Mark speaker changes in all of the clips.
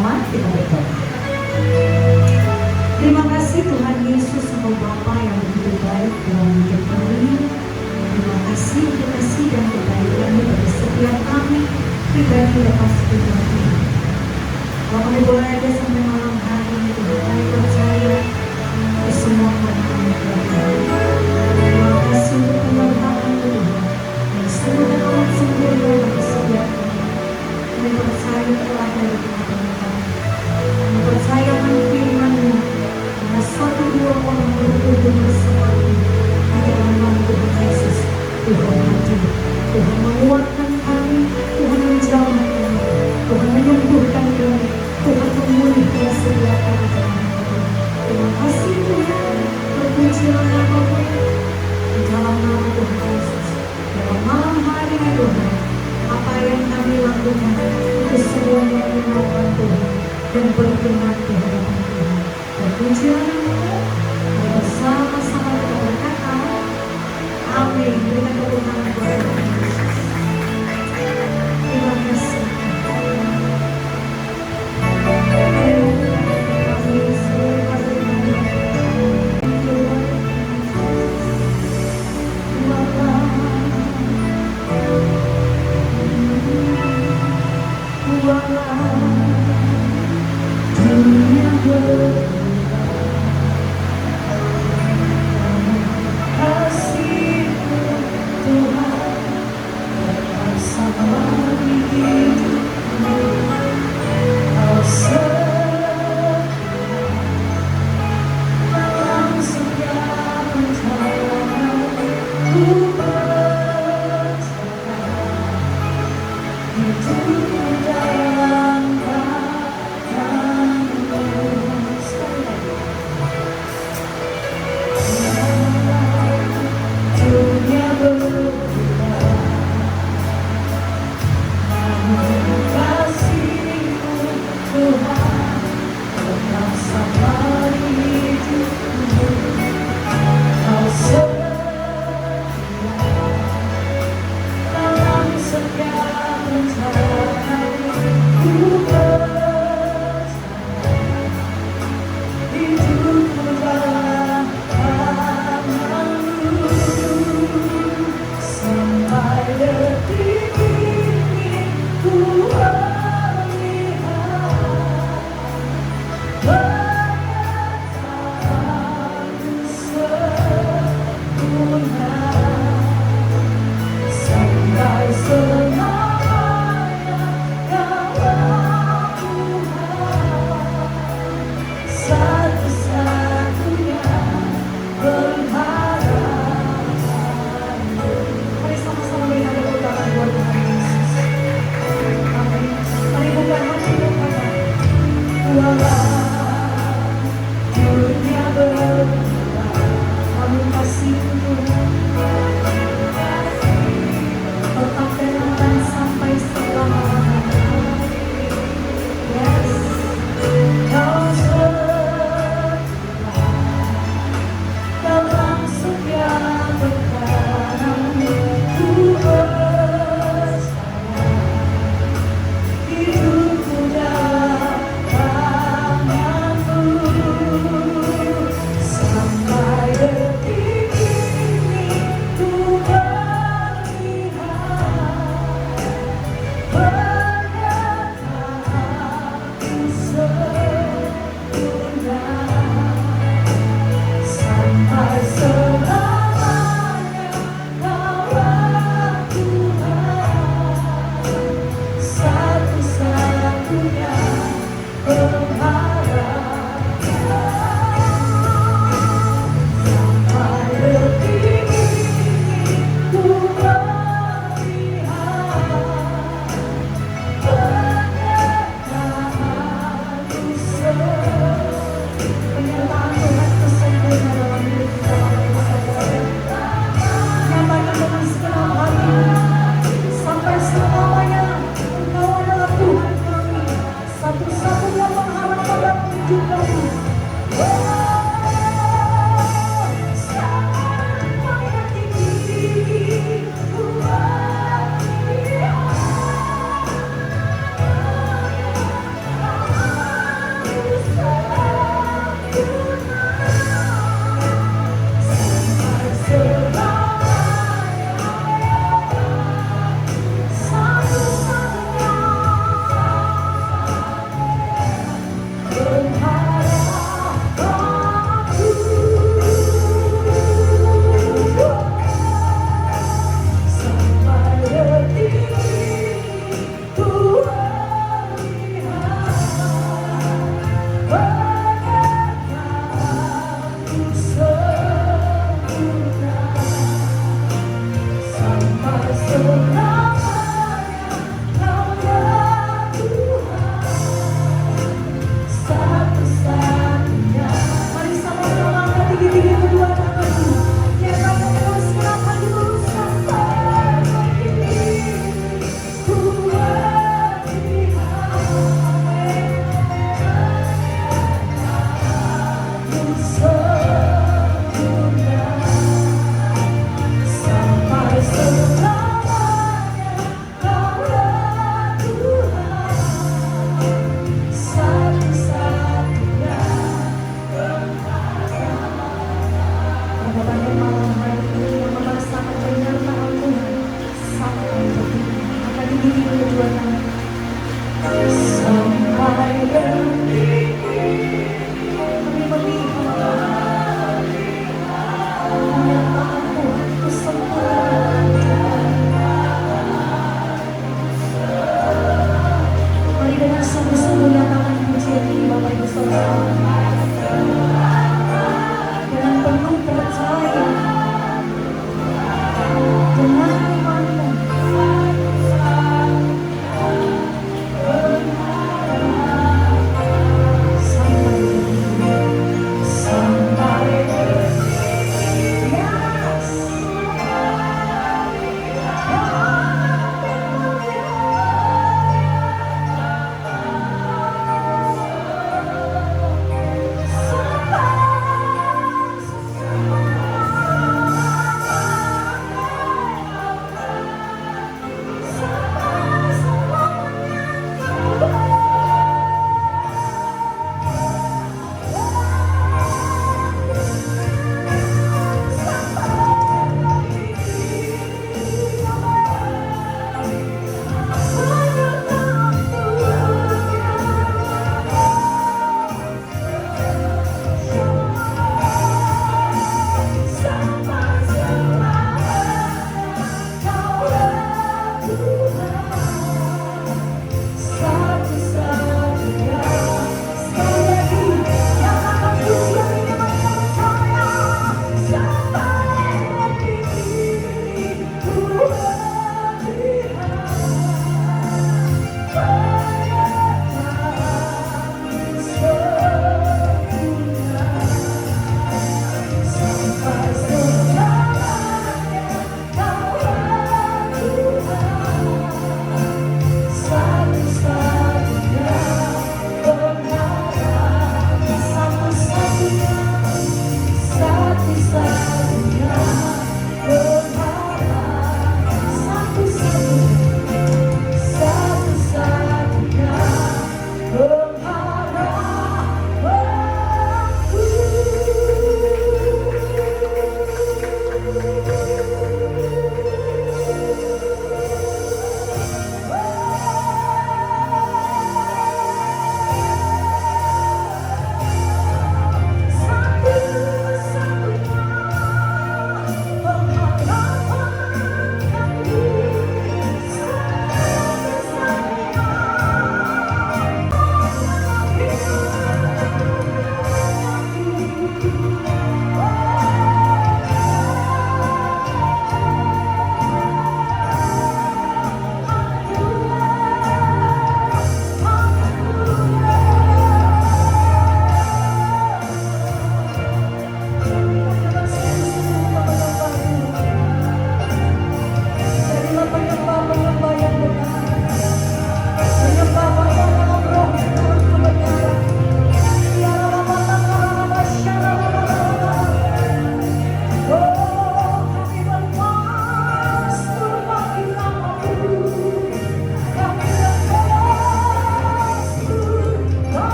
Speaker 1: bersama-sama kita berdoa. Terima kasih Tuhan Yesus, Engkau Bapa yang begitu baik dalam hidup kami. Terima kasih untuk kasih dan kebaikan-Mu bagi setiap kami pribadi lepas pribadi. Kalau kami boleh ada sampai malam hari ini, Tuhan kami percaya di semua kami berdoa. Terima kasih untuk penyertaan Tuhan yang sungguh dan amat sempurna bagi setiap kami. Kami percaya telah dari Tuhan kami. Kami percaya firman-Mu. Karena satu dua orang berkumpul bersama di dalam nama Tuhan Yesus, Tuhan hadir, Tuhan menguatkan kami, Tuhan menjamah kami, Tuhan menyembuhkan kami, Tuhan memulihkan setiap kami. Terima kasih Tuhan, terpujilah nama-Mu di dalam nama Tuhan Yesus. Dalam malam hari ini Tuhan, apa yang kami lakukan itu semuanya menyenangkan Tuhan dan berkenan di hadapan Tuhan. Terpujilah nama-Mu, mari bersama-sama kita berkata, amin. Berikan tepuk tangan kepada Tuhan Yesus. Terima kasih.
Speaker 2: Sampai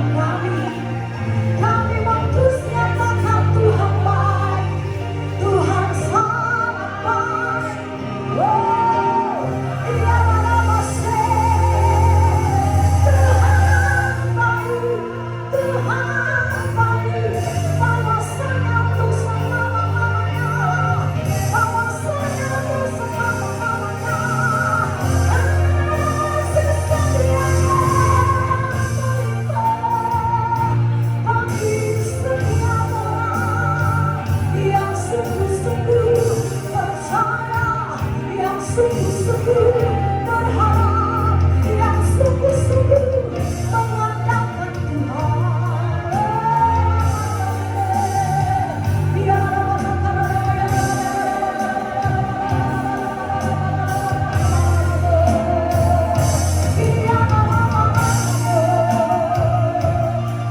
Speaker 1: Kami terus nyatakan Tuhan baik, Tuhan sangat baik. Oh, Dia nama Tuhan baik, Tuhan baik. Bahwasanya untuk selama-lamanya, bahwasanya untuk selama-lamanya. Kasih setianya bagi setiap orang yang sungguh-sungguh percaya, yang sungguh-sungguh berharap, yang sungguh-sungguh mengandalkan Tuhan.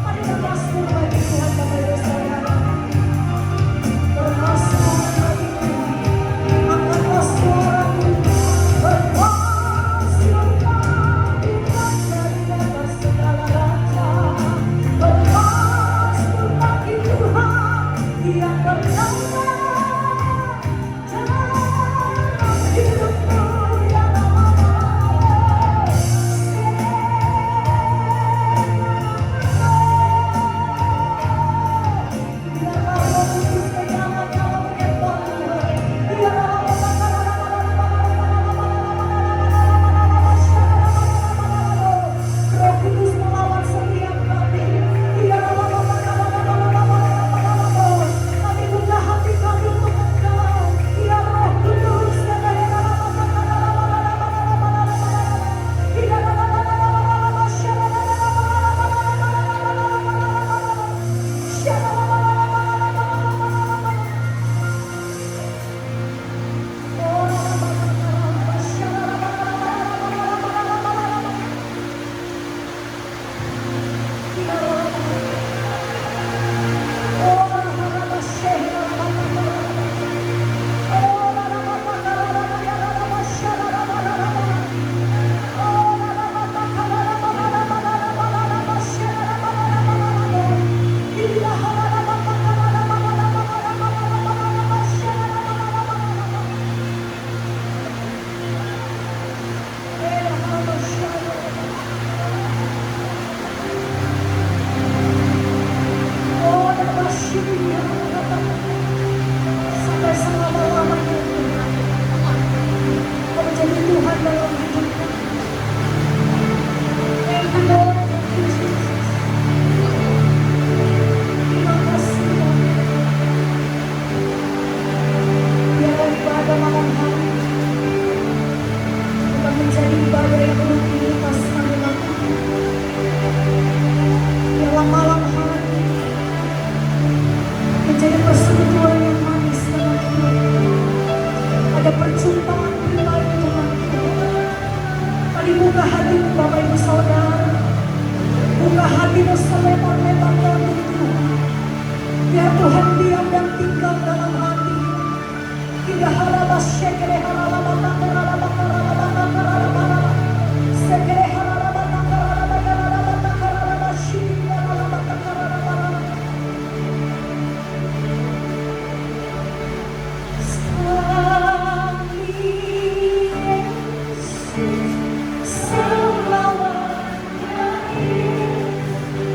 Speaker 1: Mari bermasmur bagi Tuhan Bapak Ibu Saudara. Bermasmur bagi Tuhan. Angkatlah suaramu. Bermasmur bagi Tuhan dari atas segala raja. Bermasmur bagi Tuhan yang bernama dalam hidupmu ya Roh Kudus melawat setiap kami. Kami buka hati kami untuk Engkau. Ya Roh Kudus, sampai selama-lamanya Tuhan. Kau menjadi Tuhan dalam hidup kami. Thank you Lord, thank you Jesus. Terima kasih Tuhan. Biarlah ibadah malam hari bukan menjadi ibadah yang rutinitas kami lakukan. Biarlah malam hari menjadi persekutuan yang manis dalam hidup. Ada perjumpaan pribadi dengan Tuhan. Mari buka hatimu Bapak Ibu Saudara. Buka hatimu selebar-lebarnya untuk Tuhan. Biar Tuhan diam dan tinggal dalam hati. Tidak harabas sekere harabatan harabatan harabatan harabatan sekere harabatan harabatan harabatan harabatan syiri harabatan harabatan.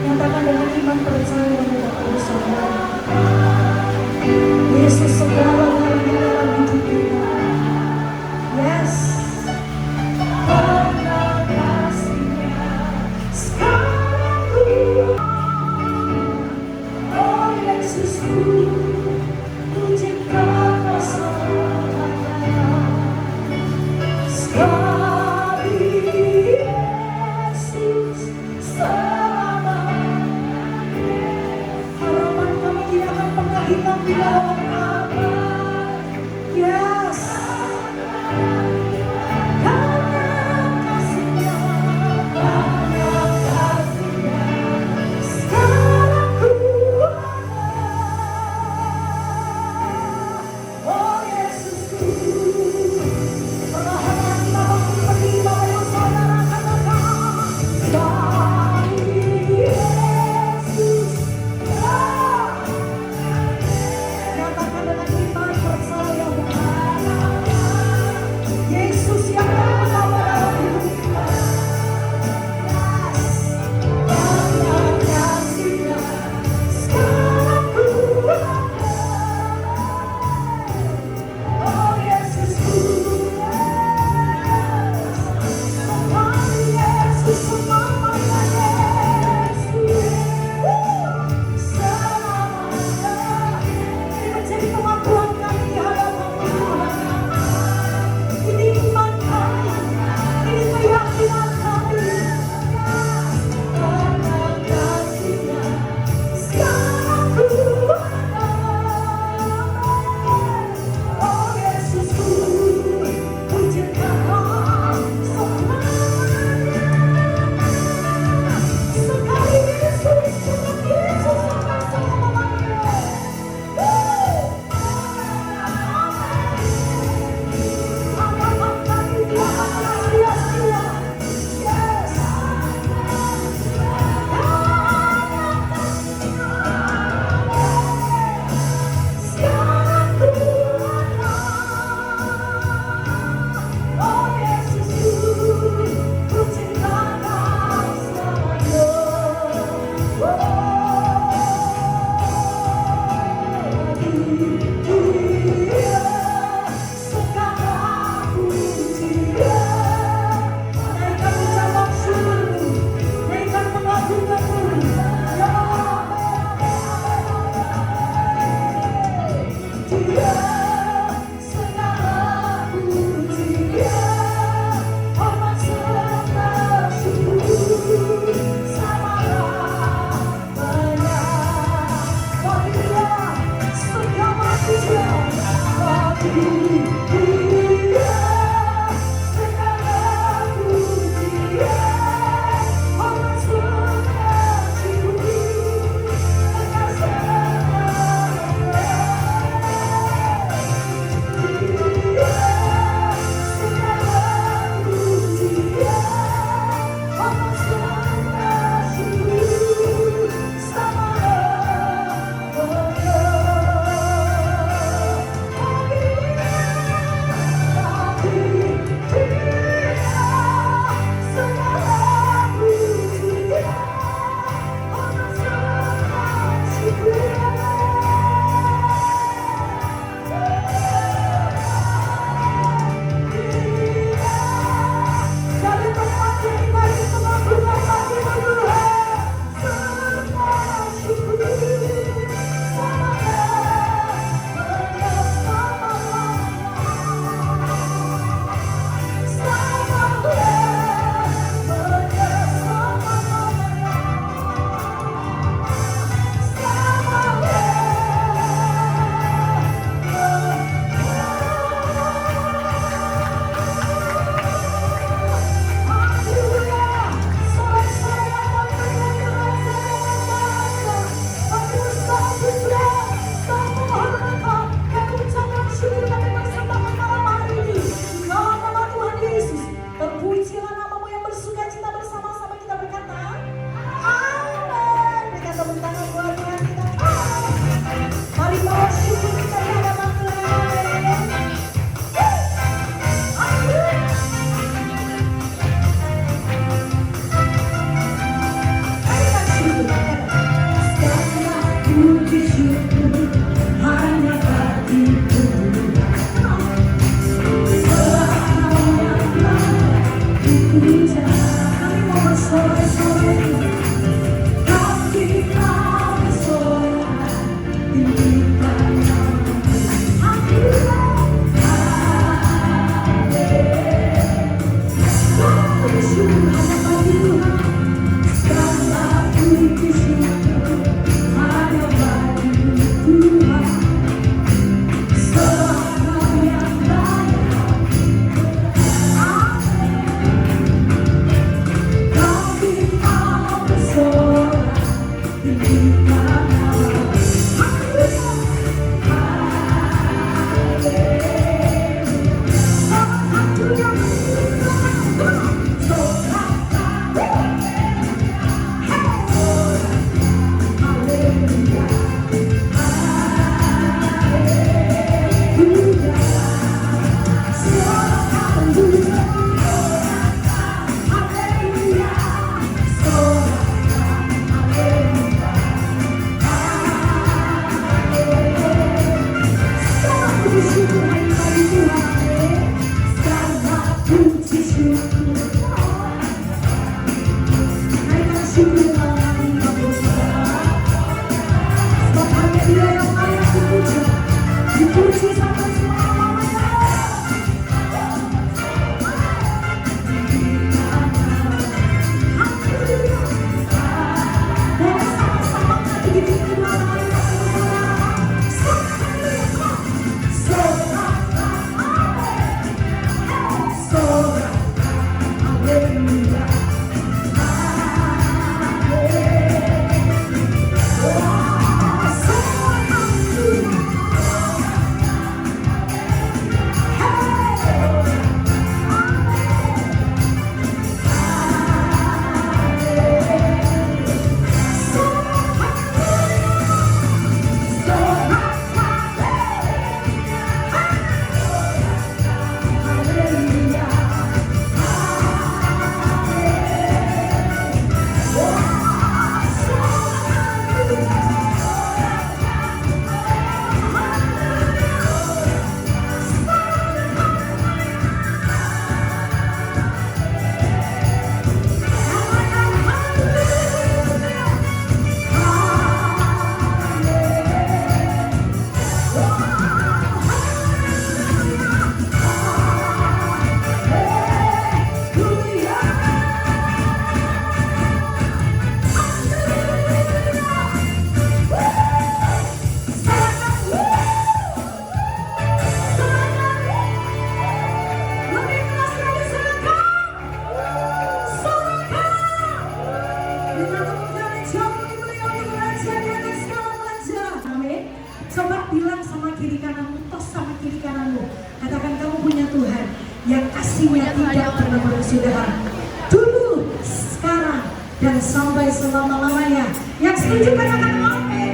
Speaker 1: Nyatakan dengan iman percaya kepada Saudara. Yesus segala-galanya dalam hidup kita. Yes. Karena kasih-Nya sekarang ku, oh Yesusku, pujikanlah selamanya. Sekali Yesus selamanya. Harapan kami tidak akan pernah hilang di dalam kami. Yes. Karena kasih-Nya, sekarang ku ada. Oh Yesusku, perlahan kita bangkit berdiri Bapak Ibu Saudara, katakan, sekali Coba bilang sama kiri kananmu, tos sama kiri kananmu. Katakan kamu punya Tuhan yang kasihnya tidak pernah berkesudahan. Dulu, sekarang, dan sampai selama-lamanya. Yang setuju katakan amin.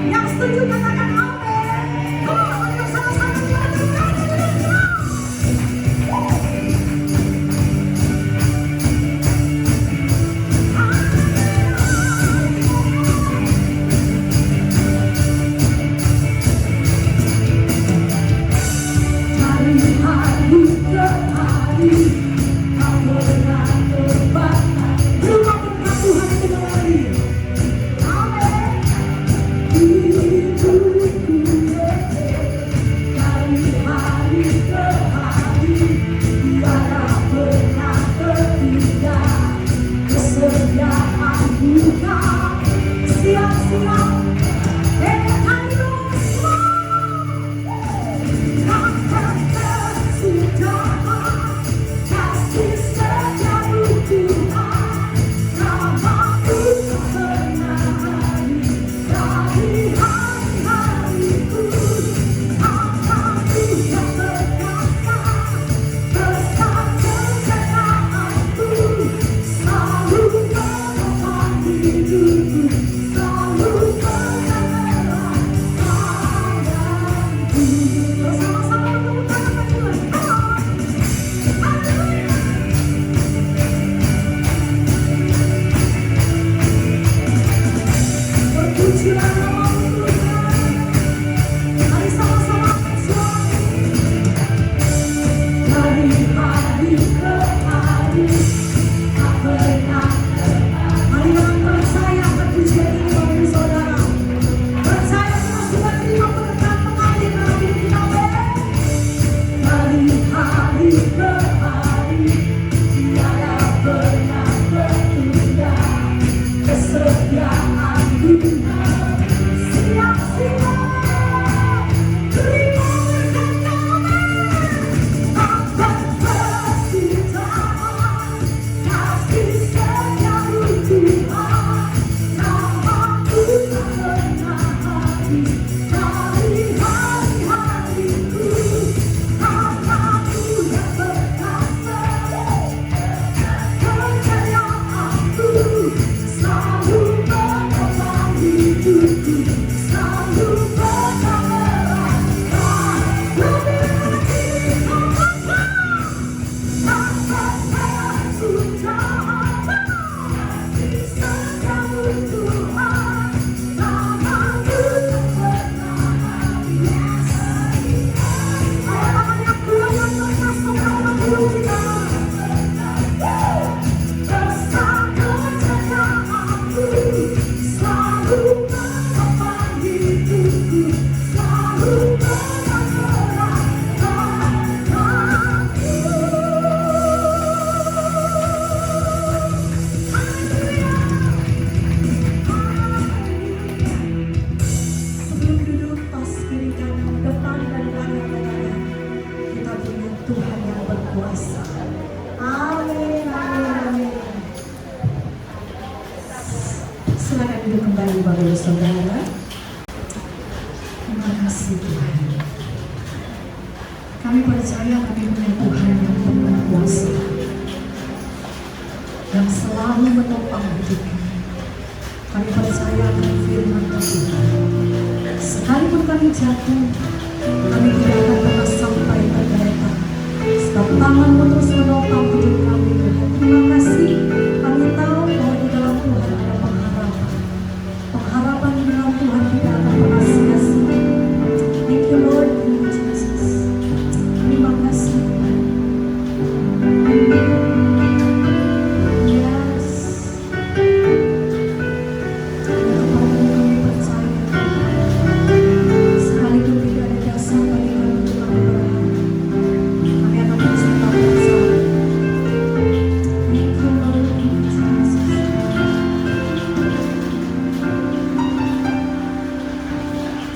Speaker 1: Yang setuju katakan amin. Kalau yang sama-sama katakan
Speaker 2: Bapak Saudara, terima kasih Tuhan. Kami percaya kami punya Tuhan yang penuh kuasa, yang selalu menopang hidup kami. Kami percaya akan firman Tuhan. Sekalipun kami jatuh, kami tidak akan pernah sampai tergeletak. Sebab tangan-Mu terus menopang hidup kami Tuhan. Terima kasih. Kami tahu bahwa di dalam Tuhan ada pengharapan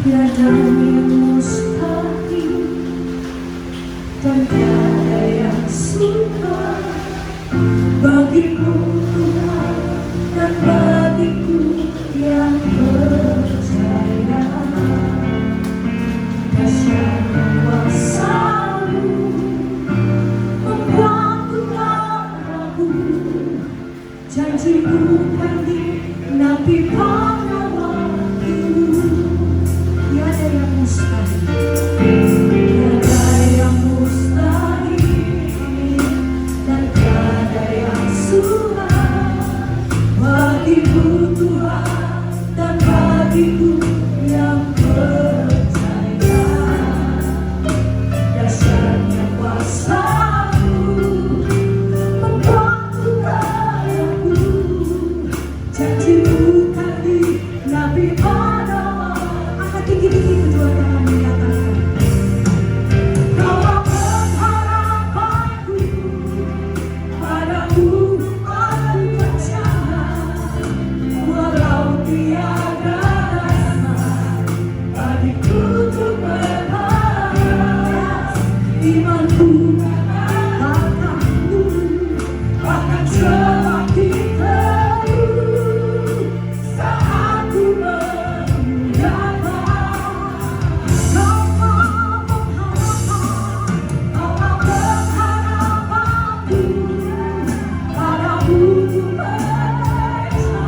Speaker 2: Tiada yang mustahil dan tiada yang sukar bagimu Tuhan dan bagiku yang percaya. Dahsyat kuasa-Mu membuatku tak ragu, janji-Mu kan genapi pada waktu. Tiada yang mustahil, tiada yang mustahil dan tiada yang sukar bagimu Tuhan dan bagiku yang percaya. Dahsyatnya kuasa-Mu membuatku tak ragu, janji-Mu kan genapi pada waktu. Angkat tinggi-tinggi kedua tangan menyatakan, Kau pengharapanku, padamu aku percaya. Walau tiada dasar bagiku untuk berharap, imanku akan tumbuh, bahkan semakin teguh saat ku memuliakan. Kau pengharapanku, padamu ku percaya.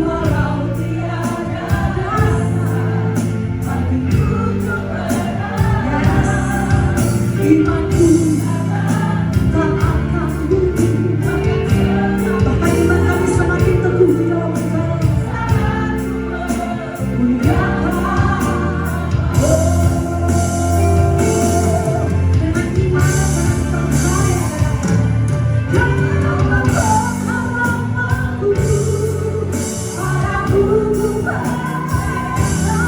Speaker 2: Walau tiada dasar bagiku untuk berharap, imanku tak akan luntur, bahkan iman kami semakin teguh di dalam Engkau. Dengan iman dan percaya, Kau pengharapanku, padamu ku percaya.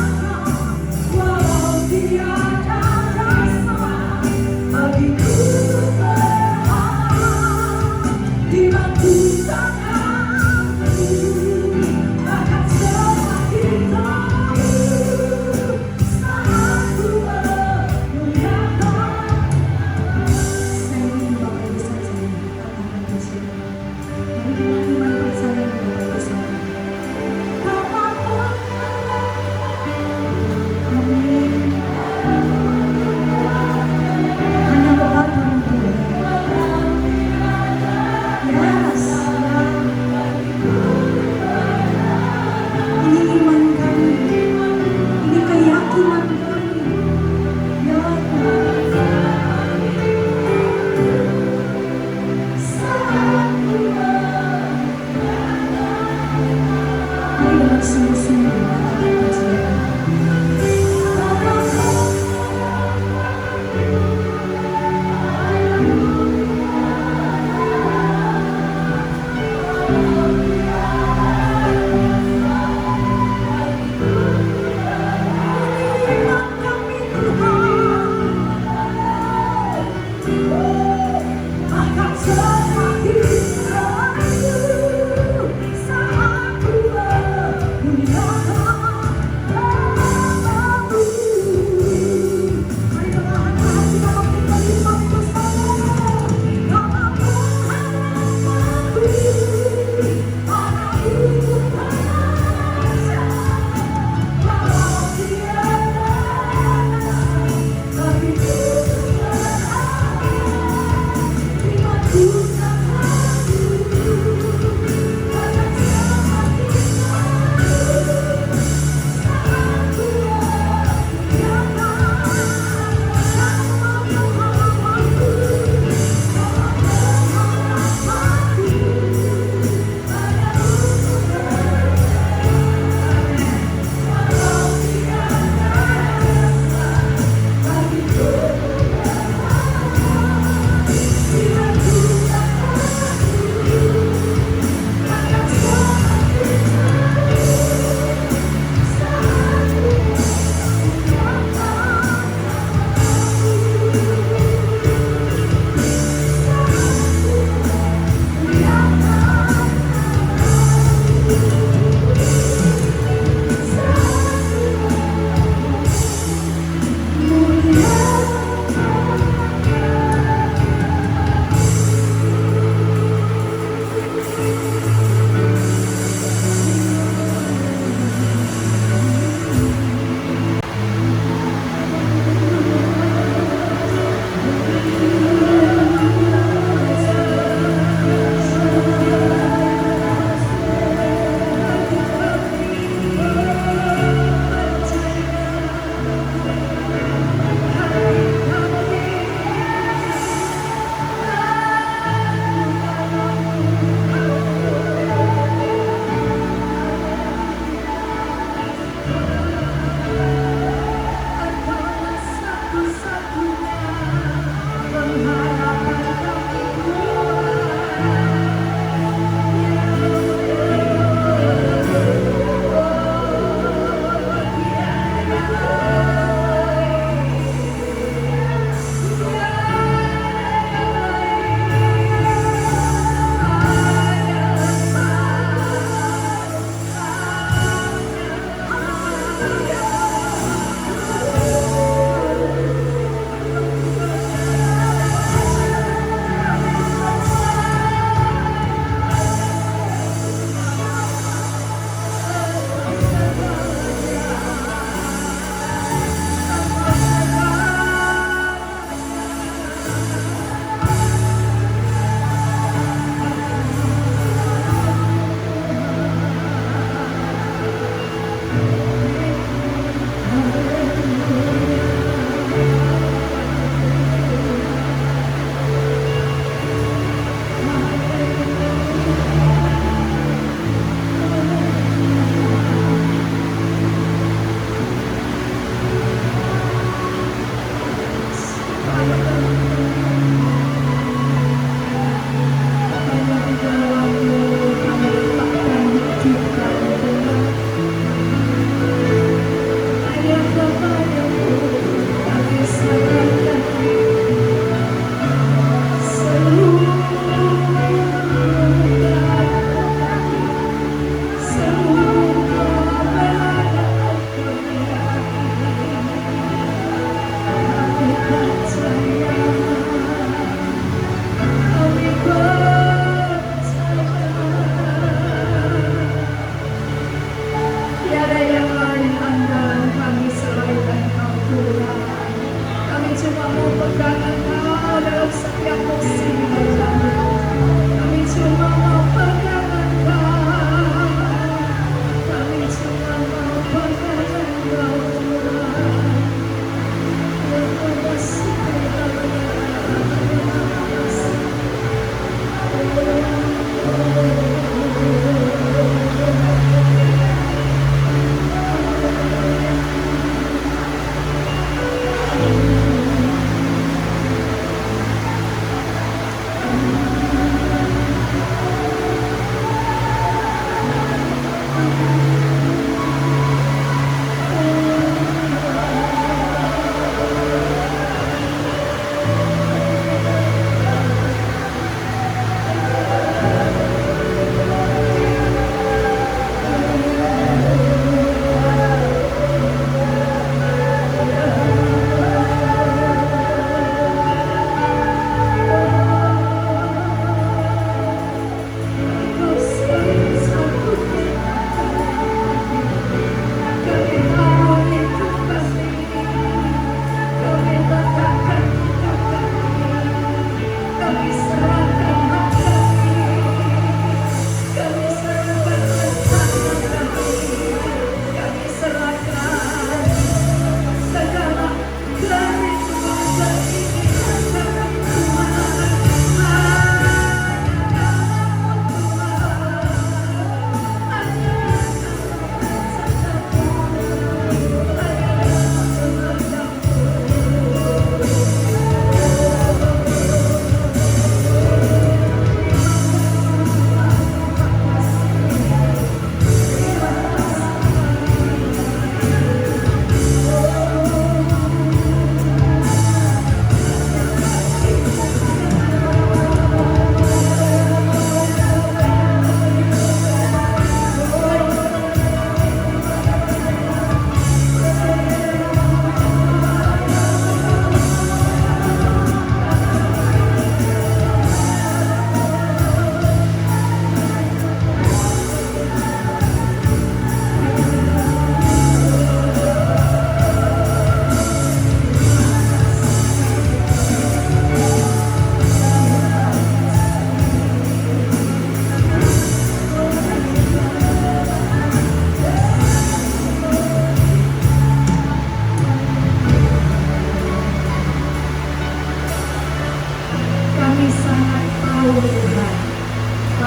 Speaker 2: Walau tiada dasar bagiku untuk berharap, imanku takkan luntur, bahkan semakin teguh saat ku memuliakan. Saya ingin Bapak Ibu saja katakan bersama. Mari dengan iman percaya Bapak Ibu saja. Amin. Hanya kepadamu Tuhan. Yes. Ini iman kami, ini keyakinan kami. Ya Tuhan. Mari dengan sungguh-sungguh kita percayakan. Iman kami Tuhan, akan semakin teguh saat ku memuliakan.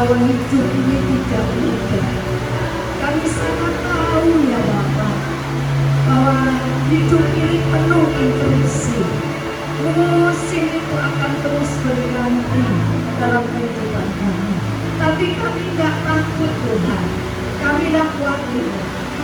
Speaker 2: bahwa hidup ini tidak mudah. Kami sangat tahu ya Bapak, bahwa hidup ini penuh interupsi. Musim itu akan terus berganti dalam kehidupan kami. Tapi kami tidak takut Tuhan. Kami tidak khawatir.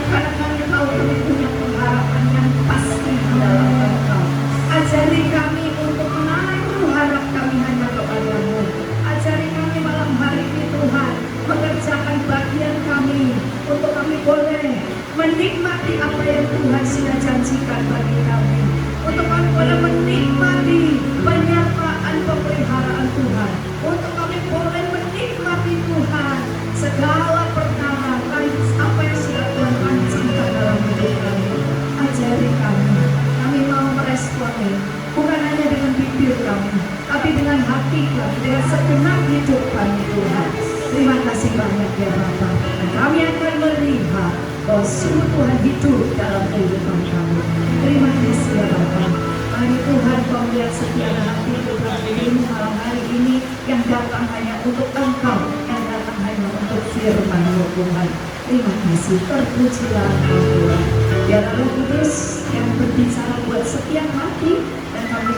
Speaker 2: Karena kami tahu kami punya pengharapan yang pasti di dalam Engkau. Ajari kami untuk menaruh harap kami hanya kepada-Mu. Ajari kami malam hari ini Tuhan, mengerjakan bagian kami untuk kami boleh menikmati apa yang Tuhan sudah janjikan bagi kami. Untuk kami boleh menikmati penyertaan pemeliharaan Tuhan. Untuk kami boleh menikmati Tuhan segala perkara apa yang sudah Tuhan pancingkan dalam hidup kami. Ajari kami. Kami mau meresponi bukan hanya dengan bibir kami, tapi dengan hati kami, dengan segenap hidup kami Tuhan. Terima kasih banyak ya Bapa. Dan kami akan melihat bahwa sungguh Tuhan hidup dalam kehidupan kami. Terima kasih ya Bapa. Mari Tuhan Kau melihat setiap hati Tuhan dirimu malam hari ini yang datang hanya untuk Engkau, yang datang hanya untuk firman-Mu Tuhan. Terima kasih, terpujilah Engkau Tuhan. Biarlah Roh Kudus yang berbicara buat setiap hati, dan kami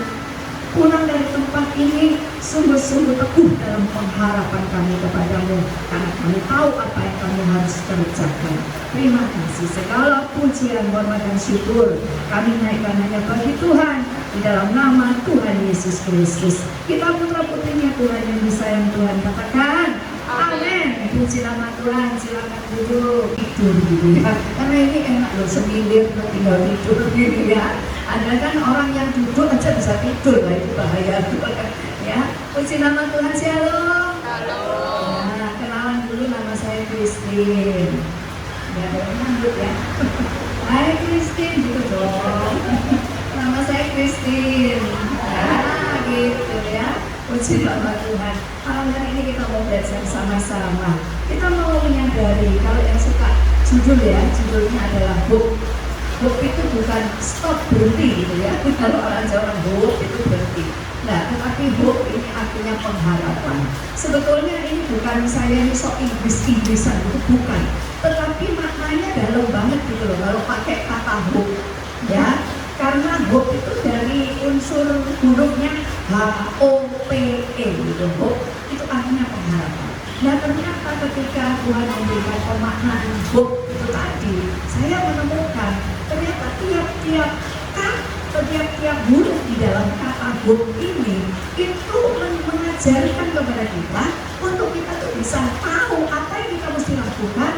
Speaker 2: pulang dari tempat ini sungguh-sungguh teguh dalam pengharapan kami kepada-Mu, karena kami tahu apa yang kami harus kerjakan. Terima kasih, segala pujian, hormat dan syukur kami naikkan hanya bagi Tuhan, di dalam nama Tuhan Yesus Kristus. Kita putra-putrinya Tuhan yang disayang Tuhan, katakan amin. Puji nama Tuhan. Silakan duduk, tidur gitu ya, karena ini enak loh, semilir tinggal tidur gitu ya. Ada kan orang yang duduk aja bisa tidur, lah itu bahaya ya. Puji nama Tuhan. Shalom. Nah, kenalan dulu, nama saya Christine. Ya, lanjut ya. Hai Christine, gitu dong. Nama saya Christine. Nah, gitu ya. Puji nama Tuhan. Malam hari ini kita mau belajar sama-sama. Kita mau menyadari, kalau yang suka judul ya, judulnya adalah hope. Hope itu bukan stop, berhenti gitu ya. Kalau orang Jawa hope itu berhenti. Nah, tetapi hope ini artinya pengharapan. Sebetulnya ini bukan saya ini sok Inggris-Inggrisan, itu bukan. Tetapi maknanya dalam banget gitu loh kalau pakai kata hope ya. Karena hope itu dari unsur hurufnya HOPE gitu. Hope itu artinya pengharapan. Nah, ternyata ketika Tuhan memberikan pemaknaan hope itu tadi, saya menemukan ternyata tiap-tiap huruf di dalam kata hope ini itu mengajarkan kepada kita untuk kita tuh bisa tahu apa yang kita mesti lakukan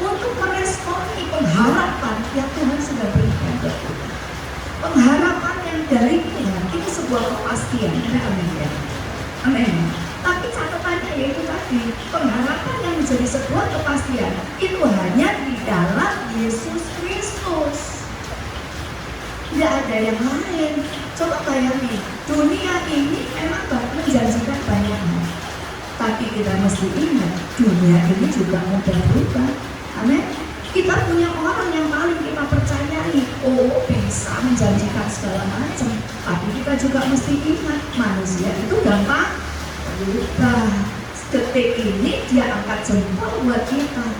Speaker 2: untuk meresponi pengharapan yang Tuhan sudah berikan kepada kita. Pengharapan yang dari Tuhan itu sebuah kepastian, amin ya, amin. Tapi catatannya yaitu tadi, pengharapan yang menjadi sebuah kepastian itu hanya di dalam Yesus Kristus. Tidak ada yang lain. Coba bayangin, dunia ini memang menjanjikan banyak hal, tapi kita mesti ingat, dunia ini juga mudah berubah. Amin. Kita punya orang yang paling kita percayai, bisa menjanjikan segala macam, tapi kita juga mesti ingat, manusia itu gampang berubah. Detik ini dia angkat jempol buat kita,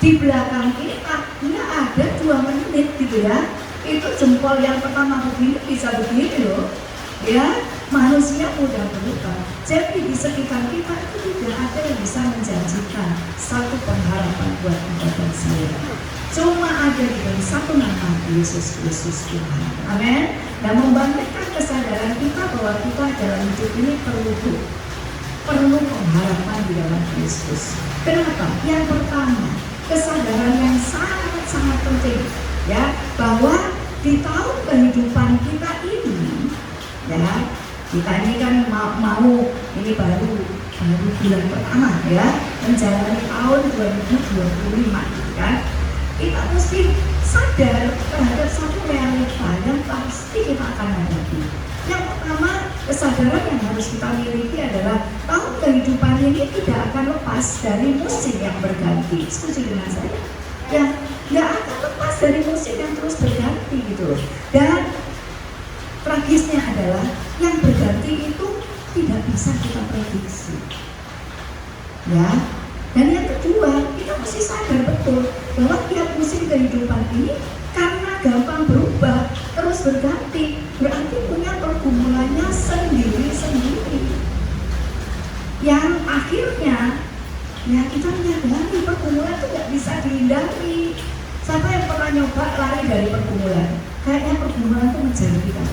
Speaker 2: di belakang kita nggak ada 2 menit gitu ya. Itu jempol yang pertama begini bisa begini loh ya. Manusia mudah berubah. Jadi di sekitar kita itu tidak ada yang bisa menjanjikan satu pengharapan buat kita dan saya. Cuma ada di dalam satu nama, Yesus Kristus Tuhan. Amin. Dan membangkitkan kesadaran kita bahwa kita dalam hidup ini perlu pengharapan di dalam Kristus. Kenapa? Yang pertama, kesadaran yang sangat penting ya, bahwa di tahun kehidupan kita ini ya, kita ini kan mau ini baru bulan pertama ya, menjalani tahun 2025 kan. Kita mesti sadar terhadap satu realita yang pasti kita akan hadapi. Yang pertama, kesadaran yang harus kita miliki adalah tahun kehidupan ini tidak akan lepas dari musim yang berganti. Setuju dengan saya? Ya, nggak akan lepas dari musim yang terus berganti gitu loh. Dan tragisnya adalah yang berganti itu tidak bisa kita prediksi. Ya,
Speaker 1: Dan yang kedua, kita mesti sadar betul bahwa tiap musim kehidupan ini karena gampang berubah, terus berganti, berarti punya pergumulannya sendiri-sendiri. Yang akhirnya, ya kita menyadari pergumulan itu nggak bisa dihindari. Siapa yang pernah nyoba lari dari pergumulan? Kayaknya pergumulan itu menjadi kita.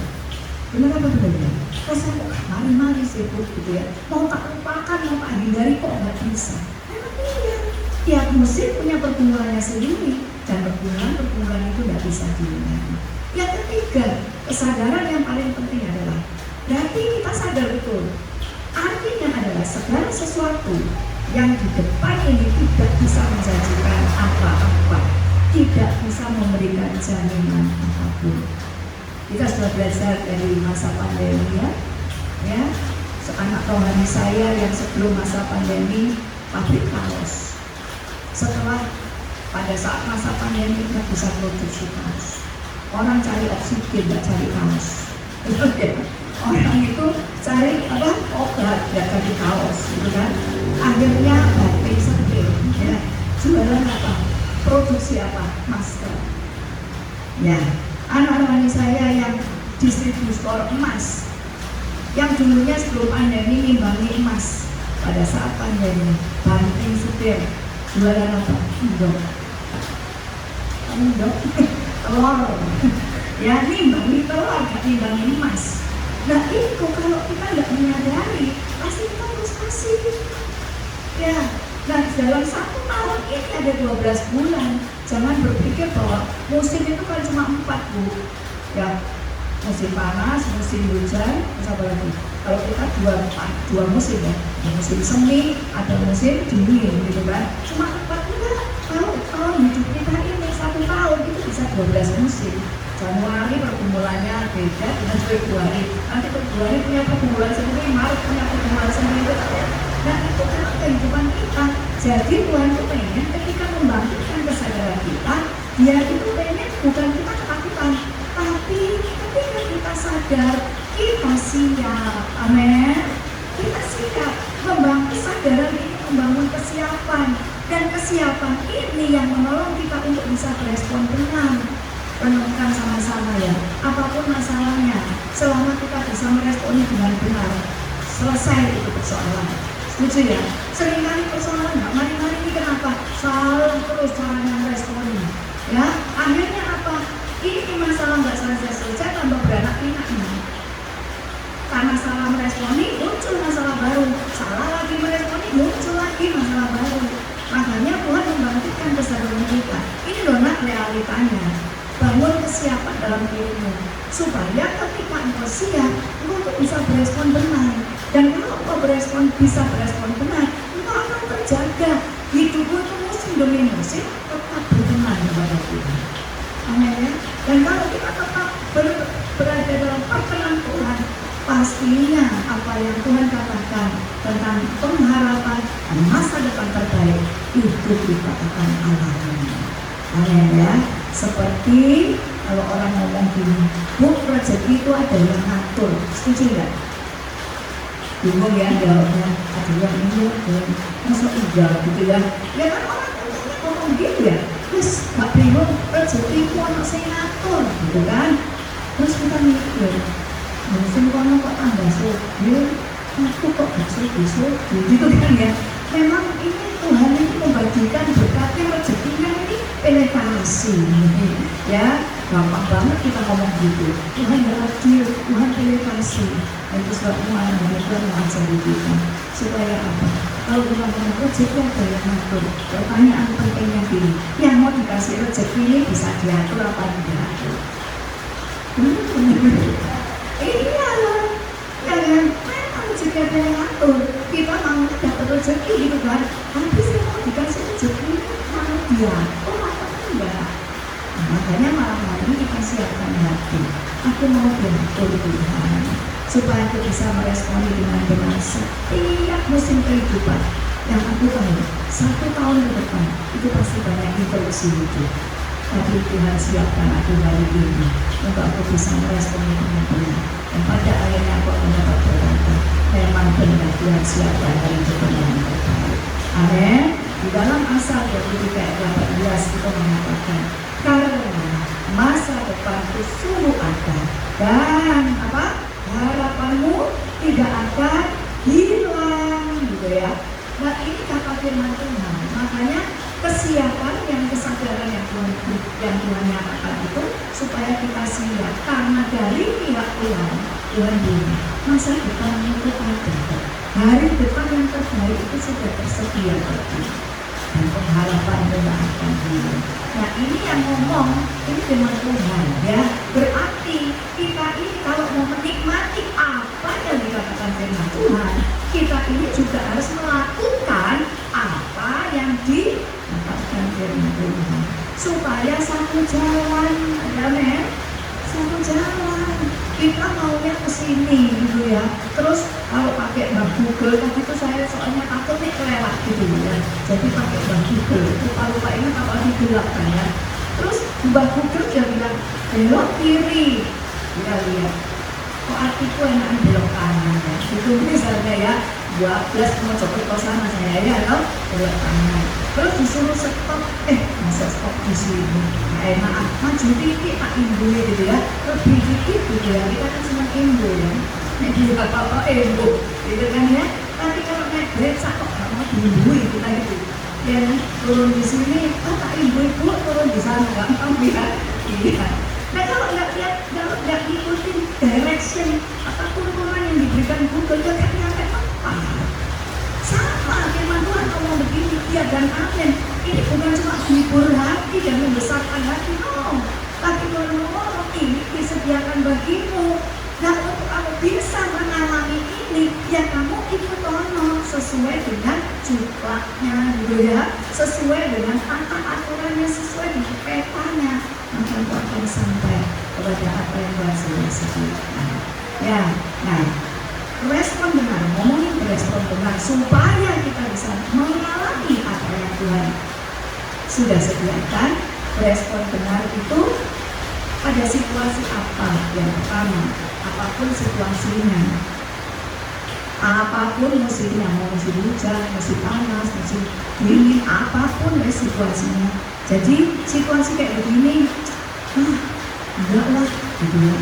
Speaker 1: Benar apa benar ya? Rasanya kok mari-mari sibuk gitu ya. Mau tak lupakan, mau tak hindari kok nggak bisa. Tiap musim punya pergumulannya sendiri dan pergumulan itu nggak bisa dihindari. Yang ketiga, kesadaran yang paling penting adalah berarti kita sadar betul. Artinya adalah segala sesuatu yang di depan ini tidak bisa menjanjikan apa-apa, tidak bisa memberikan jaminan apapun. Kita sudah belajar dari masa pandemi ya. Anak rohani saya yang sebelum masa pandemi pabrik kaos. Setelah pada saat masa pandemi kita bisa produksi kaos. Orang cari oksigen, nggak cari kaos. Orang itu cari obat, nggak cari kaos, gitu kan? Akhirnya batik sendiri, ya. Jualan apa? Produksi apa? Masker. Ya, anak-anak saya yang distributor emas, yang dulunya sebelum pandemi nimbangi emas, pada saat pandemi banting setir. Jualan apa? Endok, telur. Ya, nimbangi telur, gak nimbangi emas. Nah itu kalau kita nggak menyadari, pasti kita frustasi. Ya, nah dalam 1 tahun ini ada 12 bulan. Jangan berpikir bahwa musim itu kan cuma 4, Bu. Ya, musim panas, musim hujan, terus apa lagi? Kalau kita dua musim ya, ada musim semi, ada musim dingin, gitu kan? Cuma 4 enggak. Kalau hidup kita ini 1 tahun itu bisa 12 musim. Januari pergumulannya beda dengan Februari. Nanti Februari punya pergumulan sendiri, Maret punya pergumulan sendiri. Nah itu kan kehidupan kita. Jadi Tuhan itu pengen ketika membangkitkan kesadaran kita, Dia itu pengen bukan kita ketakutan, tapi ketika kita sadar, kita siap. Amin. Kita siap membangun kesadaran ini, membangun kesiapan. Dan kesiapan ini yang menolong kita untuk bisa berespon benar. Renungkan sama-sama ya, apapun masalahnya, selama kita bisa meresponi dengan benar, selesai itu persoalan. Setuju ya? Seringkali persoalan nggak mari-mari ini kenapa? Salah terus caranya meresponi. Ya, akhirnya apa? Ini masalah nggak selesai-selesai, tambah beranak pinak ini. Karena salah meresponi, muncul masalah baru. Salah lagi meresponi, muncul lagi masalah baru. Makanya Tuhan membangkitkan kesadaran kita. Ini loh nak realitanya. Bangun kesiapan dalam dirimu supaya ketika engkau siap, engkau tuh bisa berespon benar. Dan kalau engkau bisa berespon benar, engkau akan terjaga hidupmu itu musim demi musim tetap berkenan kepada Tuhan. Amin ya. Dan kalau kita tetap berada dalam perkenan Tuhan, pastinya apa yang Tuhan katakan tentang pengharapan dan masa depan terbaik itu kita akan alami. Amin ya. Seperti kalau orang ngomong gini, Bu, rezeki itu ada yang ngatur, setuju nggak? Bingung ya jawabnya, ada yang ini, masuk iya gitu ya. Ya kan orang ngomong gitu ya, terus nggak bingung, rezeki itu anak saya ngatur, gitu kan? Terus kita mikir, musim kono kok tambah sulit, aku kok gak sulit, gitu kan ya? Memang ini Tuhan ini membagikan berkatnya, rezekinya ini elevasi, ya gampang banget kita ngomong gitu. Tuhan adil, Tuhan elevasi. Itu sebabnya Tuhan mengajari kita supaya apa? Kalau kita ngomong rezeki ada yang ngatur. Pertanyaan pentingnya gini, yang mau dikasih rezeki ini bisa diatur apa tidak? Iya, ya kan? Memang jika ada yang ngatur, kita mau dapat rezeki gitu kan? Tapi saya mau dikasih rezeki mau diatur apa enggak? Nah, makanya malam hari ini kita siapkan hati. Aku mau diatur Tuhan supaya aku bisa meresponi dengan benar setiap musim kehidupan. Yang aku tahu 1 tahun ke depan itu pasti banyak interupsi hidup. Tapi Tuhan siapkan aku hari ini untuk aku bisa meresponi dengan benar. Dan pada akhirnya aku akan dapat berkata, memang benar Tuhan siapkan hari depan yang terbaik. Amin.
Speaker 2: Di dalam Amsal 23 ayat 18 itu mengatakan, karena masa depan itu sungguh ada dan apa? Harapanmu tidak akan hilang, gitu ya. Nah ini kata firman Tuhan. Makanya kesiapan kesadaran yang Tuhan nyatakan itu supaya kita siap, karena dari pihak Tuhan bilang masa depan itu ada, hari depan yang terbaik itu sudah tersedia bagi dan pengharapan tidak akan hilang. Nah ini yang ngomong, ini firman Tuhan ya. Berarti kita ini kalau mau menikmati apa yang dikatakan firman Tuhan, kita ini juga harus melakukan apa yang dikatakan firman Tuhan supaya satu jalan, amen, satu jalan. Kita maunya kesini gitu ya. Terus kalau pakai Mbak Google, tapi itu saya soalnya takut nih kelewat gitu ya. Jadi pakai Mbak Google, lupa ini apa digelap kan ya. Terus Mbak Google dia bilang belok kiri, kita lihat. Kok artiku enak belok kanan ya. Itu misalnya ya 12 mau coba ke sana saya ya loh, belok kanan. Terus disuruh stop, masa stop di sini. Enak, maju dikit tak imbu gitu ya, lebih dikit gitu ya. Kita kan cuma imbu ya. Nek dia apa-apa imbu, gitu kan ya. Tapi kalau naik becak kok nggak mau diimbui kita gitu. Ya, turun di sini, tak imbu ibu turun di sana nggak mau ya. Iya. Nah kalau nggak ikutin direction apapun turunan yang diberikan Google, ya kan nyampe apa? Sama firman Tuhan ngomong begini, ya dan amin. Ini bukan cuma menghibur hati dan membesarkan hati, no. Tapi ngomong ini disediakan bagimu. Nah untuk kamu bisa mengalami ini, ya kamu ikut sesuai dengan juklaknya gitu ya, sesuai dengan aturannya, sesuai dengan petanya, maka itu akan sampai kepada apa yang Tuhan sudah sediakan. Ya, nah respon benar, ngomongin respon benar supaya kita bisa mengalami apa yang Tuhan sudah sediakan. Respon benar itu pada situasi apa? Yang pertama, apapun situasinya, apapun musimnya, mau musim hujan, musim panas, musim dingin, apapun ya situasinya. Jadi situasi kayak begini, enggak lah gitu ya.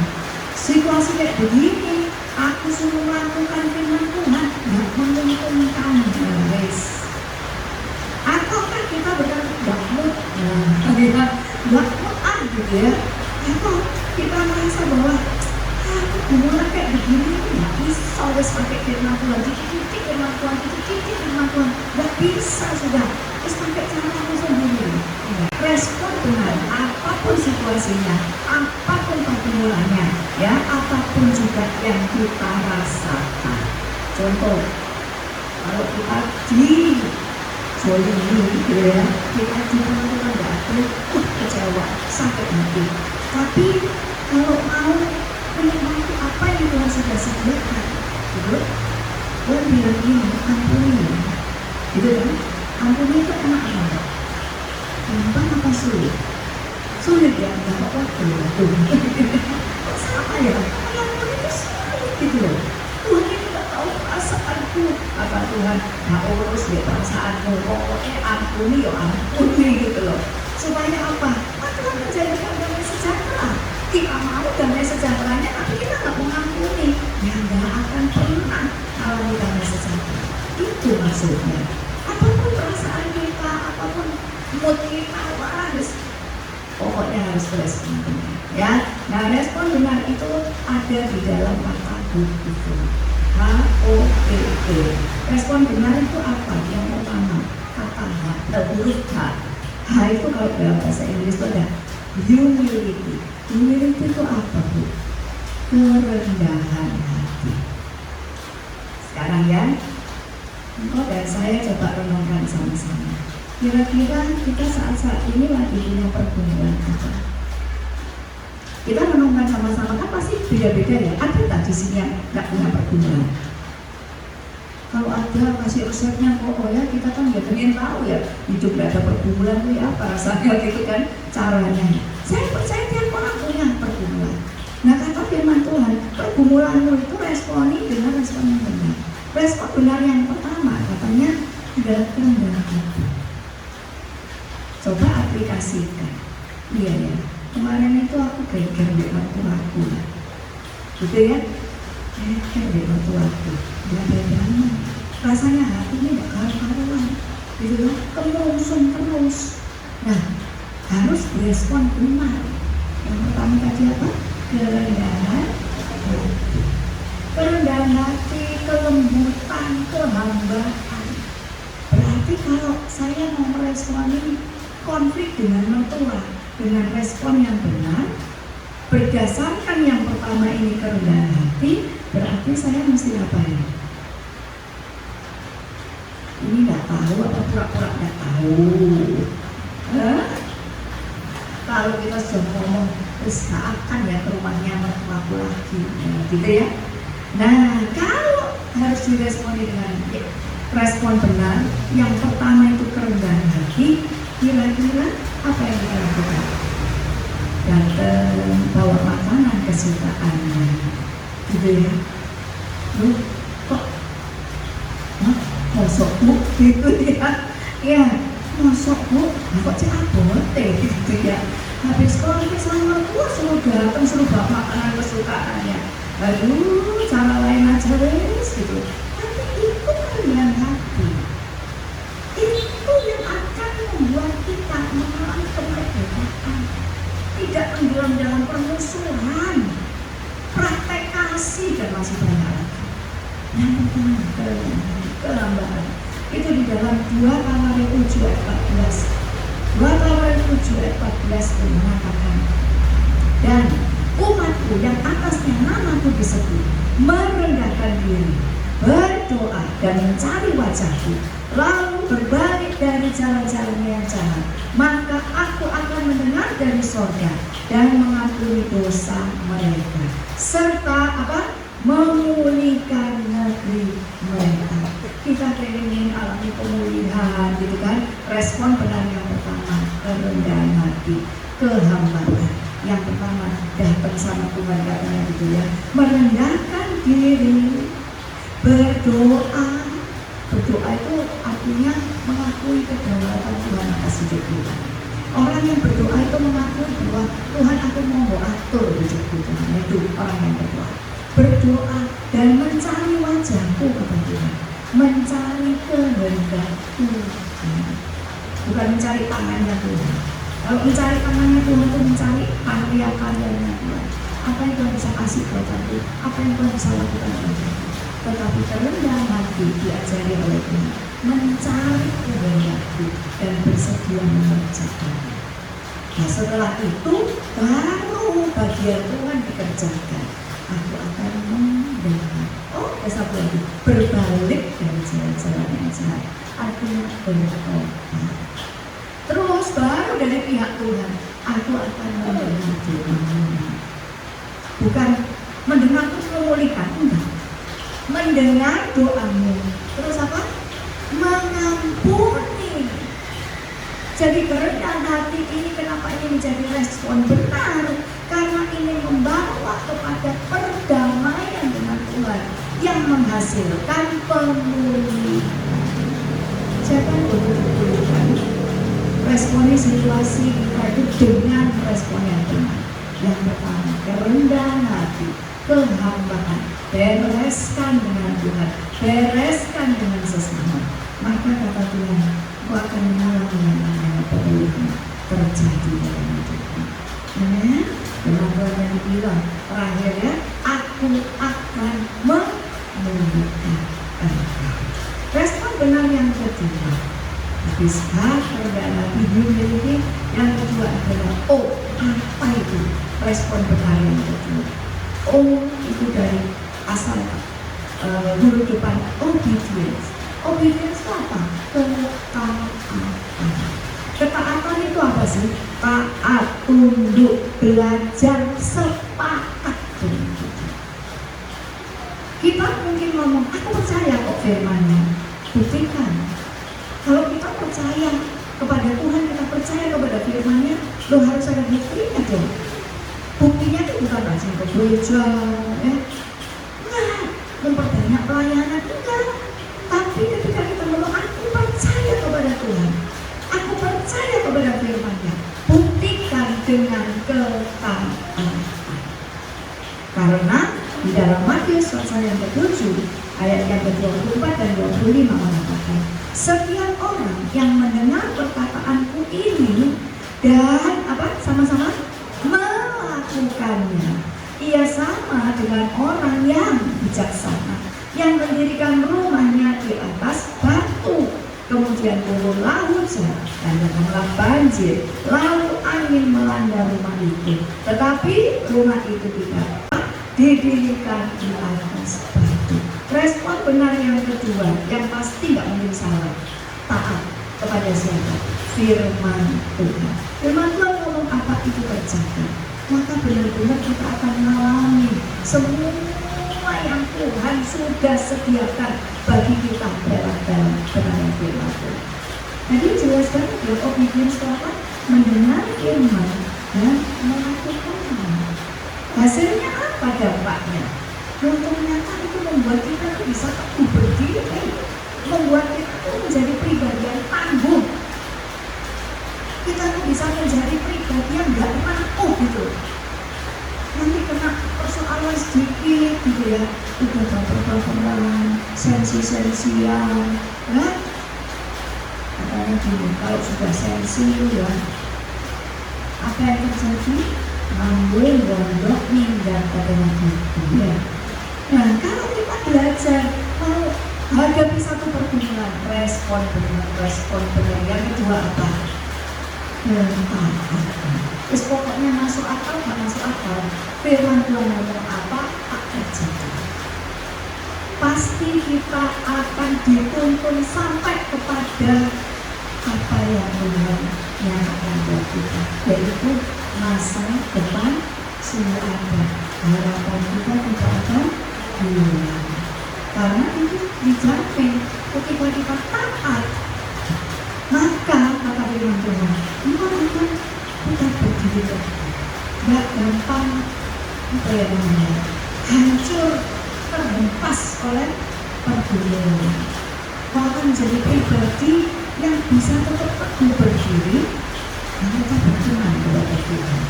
Speaker 2: Situasi kayak begini, aku suruh melakukan firman Tuhan, nggak menguntungkan, guys. Ataukah kita berkata nggak mood, gitu ya. Atau kita merasa bahwa hubungan kayak begini nggak bisa, harus pakai firman Tuhan, titik firman Tuhan, titik firman Tuhan, nggak bisa sudah. Terus pakai cara aku sendiri. Respon benar, apapun situasinya, apapun pergumulannya, ya, apapun juga yang kita rasakan. Contoh, kalau kita zolimi gitu ya, kita diperlakukan nggak adil, kecewa, sakit hati. Tapi kalau mau menikmati apa yang Tuhan sudah sediakan, gitu, Tuhan bilang ini, ampuni, gitu kan? Ampuni itu enak banget. Gampang apa sulit? Sulit ya, nggak apa-apa tuh. Kok sama ya? Ampuni itu sulit gitu loh. Tuhan ini nggak tahu perasaanku, kata Tuhan. Nggak urus deh perasaanmu, pokoknya ampuni ya ampuni gitu loh. Supaya apa? Tuhan menjadikan damai sejahtera. Kita mau damai sejahteranya, tapi kita nggak mengampuni, ya nggak akan pernah alami damai sejahtera. Itu maksudnya. Apapun perasaan kita, apapun mood kita, pokoknya harus respon benar, ya. Nah respon benar itu ada di dalam kata HOPE itu, HOPE. Respon benar itu apa? Yang pertama kata huruf H. H itu kalau dalam bahasa Inggris itu ada humility. Humility itu apa, Bu? Kerendahan hati. Sekarang ya, engkau dan saya coba renungkan sama-sama. Kira-kira kita saat-saat ini lagi punya pergumulan apa? Kita renungkan sama-sama, kan pasti beda-beda ya. Ada tak di sini yang nggak punya pergumulan? Kalau ada, kasih resepnya kok. Oh ya, kita kan nggak pengen tahu ya hidup nggak ada pergumulan itu ya apa rasanya gitu kan caranya. Saya percaya tiap orang punya pergumulan. Nah kata firman Tuhan, pergumulanmu itu responi dengan respon yang benar. Respon benar yang pertama katanya adalah kerendahan hati. Coba aplikasikan. Iya ya, kemarin itu aku geger di waktu aku lah. Gitu ya, geger di waktu aku. Belajar rasanya hatinya gak karu-karuan. Gitu ya, kemerungsung terus. Nah, harus berespon benar. Yang pertama tadi apa? Kerendahan hati. Kerendahan hati, kelembutan, kehambaan. Berarti kalau saya mau meresponi konflik dengan mertua dengan respon yang benar, berdasarkan yang pertama ini kerendahan hati, berarti saya mesti ngapain? Ini nggak tahu apa pura-pura nggak tahu? Kalau kita sudah ngomong, terus akan ya ke rumahnya mertuaku lagi, gitu ya. Nah, kalau harus diresponi dengan respon benar, yang pertama itu kerendahan hati, kira-kira apa yang kita lakukan? Datang bawa makanan kesukaannya, gitu ya. Lu kok mosok bu, gitu ya. Ya, mosok bu, kok ciabote, gitu ya. Habis konflik sama mertua suruh datang, suruh bawa makanan kesukaannya. Aduh, cara lain aja wes, gitu. Tapi itu kerendahan hati. Itu yang akan membuat kita mengalami kemerdekaan. Tidak tenggelam dalam permusuhan, praktek kasih dan masih banyak lagi. Yang pertama, kelambaran. Itu di dalam 2 Tawarik 7 ayat 14. 2 Tawarik 7 ayat 14 mengatakan, dan umatku yang atasnya namaku disebut merendahkan diri, berdoa dan mencari wajahku, lalu berbalik dari jalan-jalannya yang jahat, maka aku akan mendengar dari sorga dan mengampuni dosa mereka, serta apa? Memulihkan negeri mereka. Kita ingin alami pemulihan, gitu kan? Respon benar yang pertama, kerendahan hati, kehambaan. Yang pertama, datang sama Tuhan katanya gitu ya, merendahkan diri, berdoa. Berdoa itu artinya mengakui kedaulatan Tuhan atas hidup kita. Orang yang berdoa itu mengakui bahwa Tuhan, aku mau atur hidupku, Tuhan. Itu orang yang berdoa. Berdoa dan mencari wajahku kepada Tuhan, mencari kehendakku, bukan mencari tangannya Tuhan. Kalau mencari tangannya Tuhan itu mencari karya-karyanya Tuhan. Apa yang Tuhan bisa kasih buat aku, apa yang Tuhan bisa lakukan buat aku. Tetapi kerendahan hati diajari oleh Tuhan, mencari kehendakku dan bersedia mengerjakan. Nah, setelah itu baru bagian Tuhan dikerjakan. Aku akan mendengar. Oh, satu lagi, berbalik dari jalan-jalan yang jahat. Artinya bertobat. Terus baru dari pihak Tuhan, aku akan mendengar doamu. Bukan mendengar terus memulihkan, enggak. Mendengar doamu. Terus apa? Mengampuni. Jadi kerendahan hati ini kenapa ini menjadi respon benar? Karena ini membawa kepada perdamaian dengan Tuhan yang menghasilkan pemulihan. Siapa yang memulihkan? Responi situasi kita itu dengan respon yang benar. Yang pertama, kerendahan hati, kehambaan, bereskan dengan Tuhan, bereskan dengan sesama. Maka kata Tuhan, aku akan mengalami yang namanya pemulihan terjadi dalam hidupku. Amin. Dengan Tuhan yang dibilang terakhir ya, aku akan memulihkan engkau. Respon benar yang kedua, habiskan kerendahan hati dimiliki. Yang kedua adalah apa itu respon benar yang kedua? Itu dari asal huruf depan obedience. Obedience itu apa? Ketaatan. Ketaatan itu apa sih? Taat, tunduk, belajar, sepakat dengan Tuhan. Kita mungkin ngomong, aku percaya kok firman-Nya. Buktikan. Kalau kita percaya kepada Tuhan, kita percaya kepada firman-Nya, lo harus ada buktinya dong. Buktinya itu bukan rajin ke gereja, ya. Enggak, memperbanyak pelayanan, enggak. Tapi ketika kita ngomong, aku percaya kepada Tuhan, aku percaya kepada
Speaker 1: dengan ketaatan. Karena di dalam Matius pasal yang ke-7 ayat yang ke-24 dan 25 mengatakan, setiap orang yang mendengar perkataanku ini dan sama-sama melakukannya, ia sama dengan orang yang bijaksana yang mendirikan rumahnya di atas batu. Kemudian turunlah hujan dan datanglah banjir, lalu angin melanda rumah itu. Tetapi rumah itu tidak didirikan di atas batu. Respon benar yang kedua, yang pasti nggak mungkin salah, taat kepada siapa? Firman Tuhan. Firman Tuhan ngomong apa itu terjadi, maka benar-benar kita akan mengalami semua yang Tuhan sudah sediakan bagi kita dalam kebenaran firman Tuhan. Tadi dijelaskan bahwa obedience itu apa? Mendengar firman dan melakukannya. Hasilnya apa dampaknya? Ternyata itu membuat kita bisa teguh berdiri, membuat kita menjadi pribadi yang tangguh. Kita bisa menjadi pribadi yang gak rapuh gitu. Nanti kena persoalan sedikit gitu ya, udah baper-baperan, sensi-sensian, kan? Katanya gini, kalau sudah sensi ya, apa yang terjadi? Ngambul, gondok, minggat katanya gitu ya. Nah, kalau kita belajar mau hadapi satu pergumulan, respon benar. Yang kedua apa? Terus pokoknya masuk akal, gak masuk akal. Firman Tuhan ngomong apa, tak terjadi. Pasti kita akan dituntun sampai kepada apa yang Tuhan nyatakan buat kita, yaitu masa depan sudah ada. Harapan kita tidak akan hilang. Karena itu dijamin ketika kita taat, maka kata firman Tuhan, engkau akan putar berdiri tegak, gak gampang hancur terhempas oleh pergumulan. Kau akan menjadi pribadi yang bisa tetap teguh berdiri dan tetap berkenan kepada Tuhan.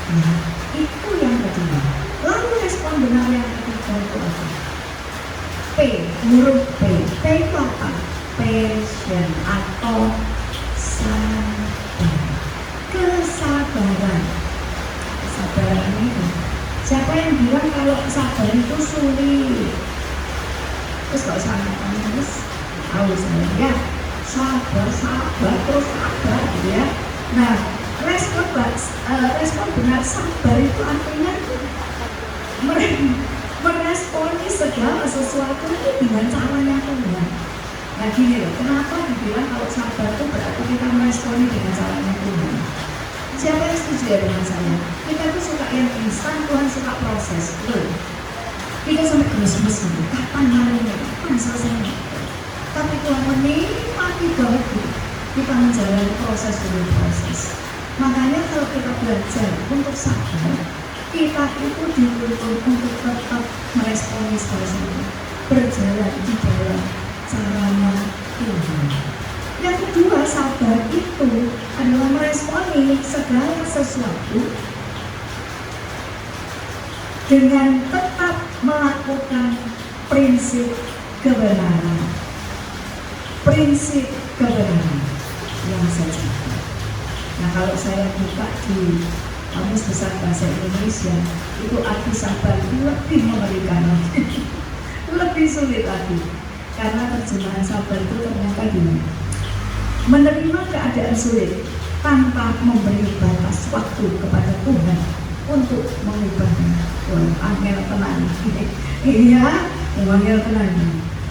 Speaker 1: Nah, itu yang kedua. Lalu respon benar yang ketiga itu apa? P, huruf P. P itu apa? Patient atau sabar. Kesabaran. Kesabaran ini. Siapa yang bilang kalau sabar itu sulit? Terus gak usah ngomong terus. Tahu saya ya. Sabar terus sabar gitu ya. Nah, respon benar sabar itu artinya meresponi segala sesuatu itu dengan caranya Tuhan. Nah gini loh, kenapa dibilang kalau sabar itu berarti kita meresponi dengan caranya Tuhan? Siapa yang setuju ya dengan saya? Kita tuh suka yang instan, Tuhan suka proses. Loh, kita sampai gemes-gemes gitu, kapan harinya, kapan selesainya? Tapi Tuhan menikmati banget gitu, kita menjalani proses demi proses. Makanya kalau kita belajar untuk sabar, kita itu dituntun untuk tetap meresponi segala sesuatu, berjalan di dalam caranya Tuhan. Yang kedua, sabar itu adalah meresponi segala sesuatu dengan tetap melakukan prinsip kebenaran. Prinsip kebenaran yang saya catat. Nah, kalau saya buka di Kamus Besar Bahasa Indonesia, itu arti sabar lebih mengerikan lagi, lebih sulit lagi. Karena terjemahan sabar itu ternyata gini: menerima keadaan sulit tanpa memberi batas waktu kepada Tuhan untuk mengubahnya. Wah, angel tenang. Iya, angel tenang.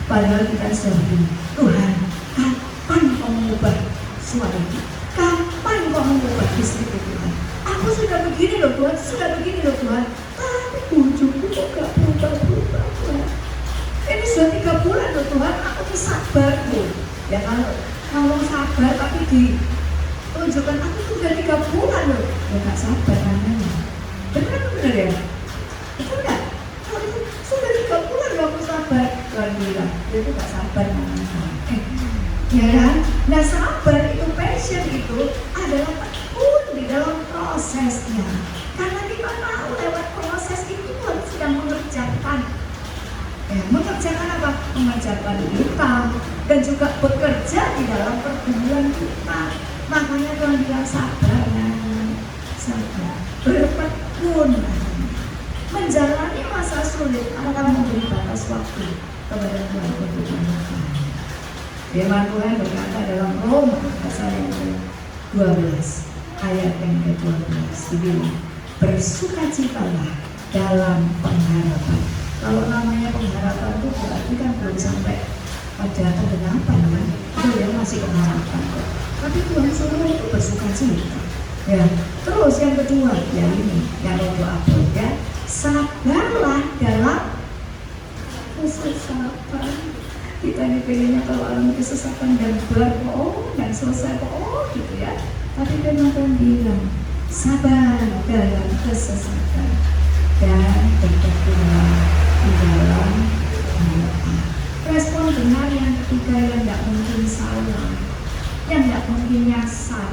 Speaker 1: Padahal kita sudah begini, Tuhan, kapan kau mengubah suamiku? Kapan kau mengubah istriku Tuhan? Aku sudah begini loh Tuhan, tapi bujuku kok gak berubah-berubah Tuhan. Ini sudah 3 bulan loh Tuhan, aku tuh sabar loh. Ya kalau sabar tapi ditunjukkan aku tuh udah 3 bulan loh, ya gak sabar namanya. Benar ya? Betul gak? Kalau itu sudah 3 bulan loh aku sabar, Tuhan bilang, itu gak sabar namanya. Ya kan? Nah sabar itu, passion itu adalah tekun di dalam prosesnya. Karena kita tahu lewat proses itu Tuhan sedang mengerjakan. Mengerjakan apa? Mengerjakan kita dan juga bekerja di dalam pergumulan kita. Makanya Tuhan bilang sabar, sabar, bertekun, menjalani masa sulit. Apakah memberi batas waktu kepada Tuhan untuk menyertai? Firman Tuhan berkata dalam Roma pasal yang ke-12 ayat yang ke-12 dibilang, bersukacitalah dalam pengharapan. Kalau namanya pengharapan itu berarti kan belum sampai pada penggenapan kan, itu ya masih pengharapan kok. Tapi Tuhan suruh itu bersukacita. Ya, terus yang kedua ya ini yang doa ya, sabarlah dalam kesesakan. Kita ini pengennya kalau alami kesesakan dan dan selesai gitu ya. Tapi Firman Tuhan bilang sabar dalam kesesakan dan bertekunlah di dalam doa. Respon benar yang ketiga yang tidak mungkin salah, yang tidak mungkin nyasar,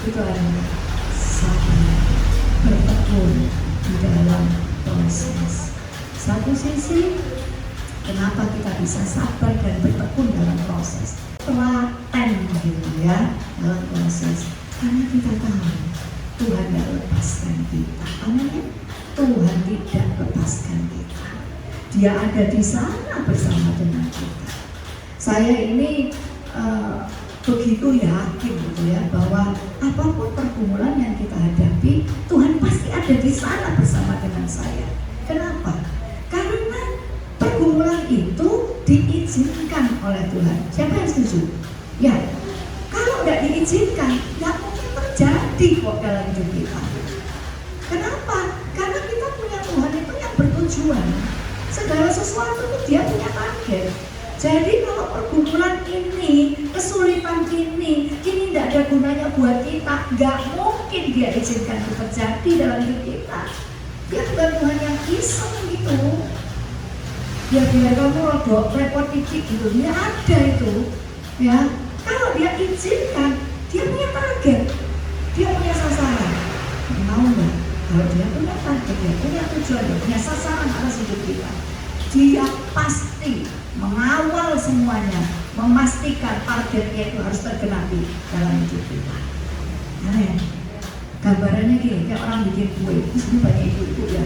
Speaker 1: itu adalah sabar, bertekun di dalam proses. Satu sisi, kenapa kita bisa sabar dan bertekun dalam proses? Telaten gitu ya, dalam proses. Karena kita tahu Tuhan tidak lepaskan kita. Amin. Tuhan tidak lepaskan kita. Dia ada di sana bersama dengan kita. Saya ini begitu yakin gitu ya, bahwa apapun pergumulan yang kita hadapi, Tuhan pasti ada di sana bersama dengan saya. Kenapa? Karena pergumulan itu diizinkan oleh Tuhan. Siapa yang setuju? Ya, kalau tidak diizinkan, nggak mungkin terjadi kok dalam hidup kita. Kenapa? Karena kita punya Tuhan itu yang bertujuan. Segala sesuatu itu dia punya target. Jadi kalau pergumulan ini, kesulitan ini tidak ada gunanya buat kita, nggak mungkin dia izinkan itu terjadi dalam hidup kita. Dia bukan Tuhan yang iseng gitu. Ya biar kamu rodok repot dikit gitu, dia ada itu. Ya, kalau dia izinkan, dia punya target, dia punya sasaran. Mau nggak? Kalau dia punya target, dia punya tujuan, dia punya sasaran atas hidup kita, dia pasti mengawal semuanya, memastikan targetnya itu harus tergenapi dalam hidup kita. Nah, gambarannya gini, kayak orang bikin kue, di sini banyak ibu-ibu ya,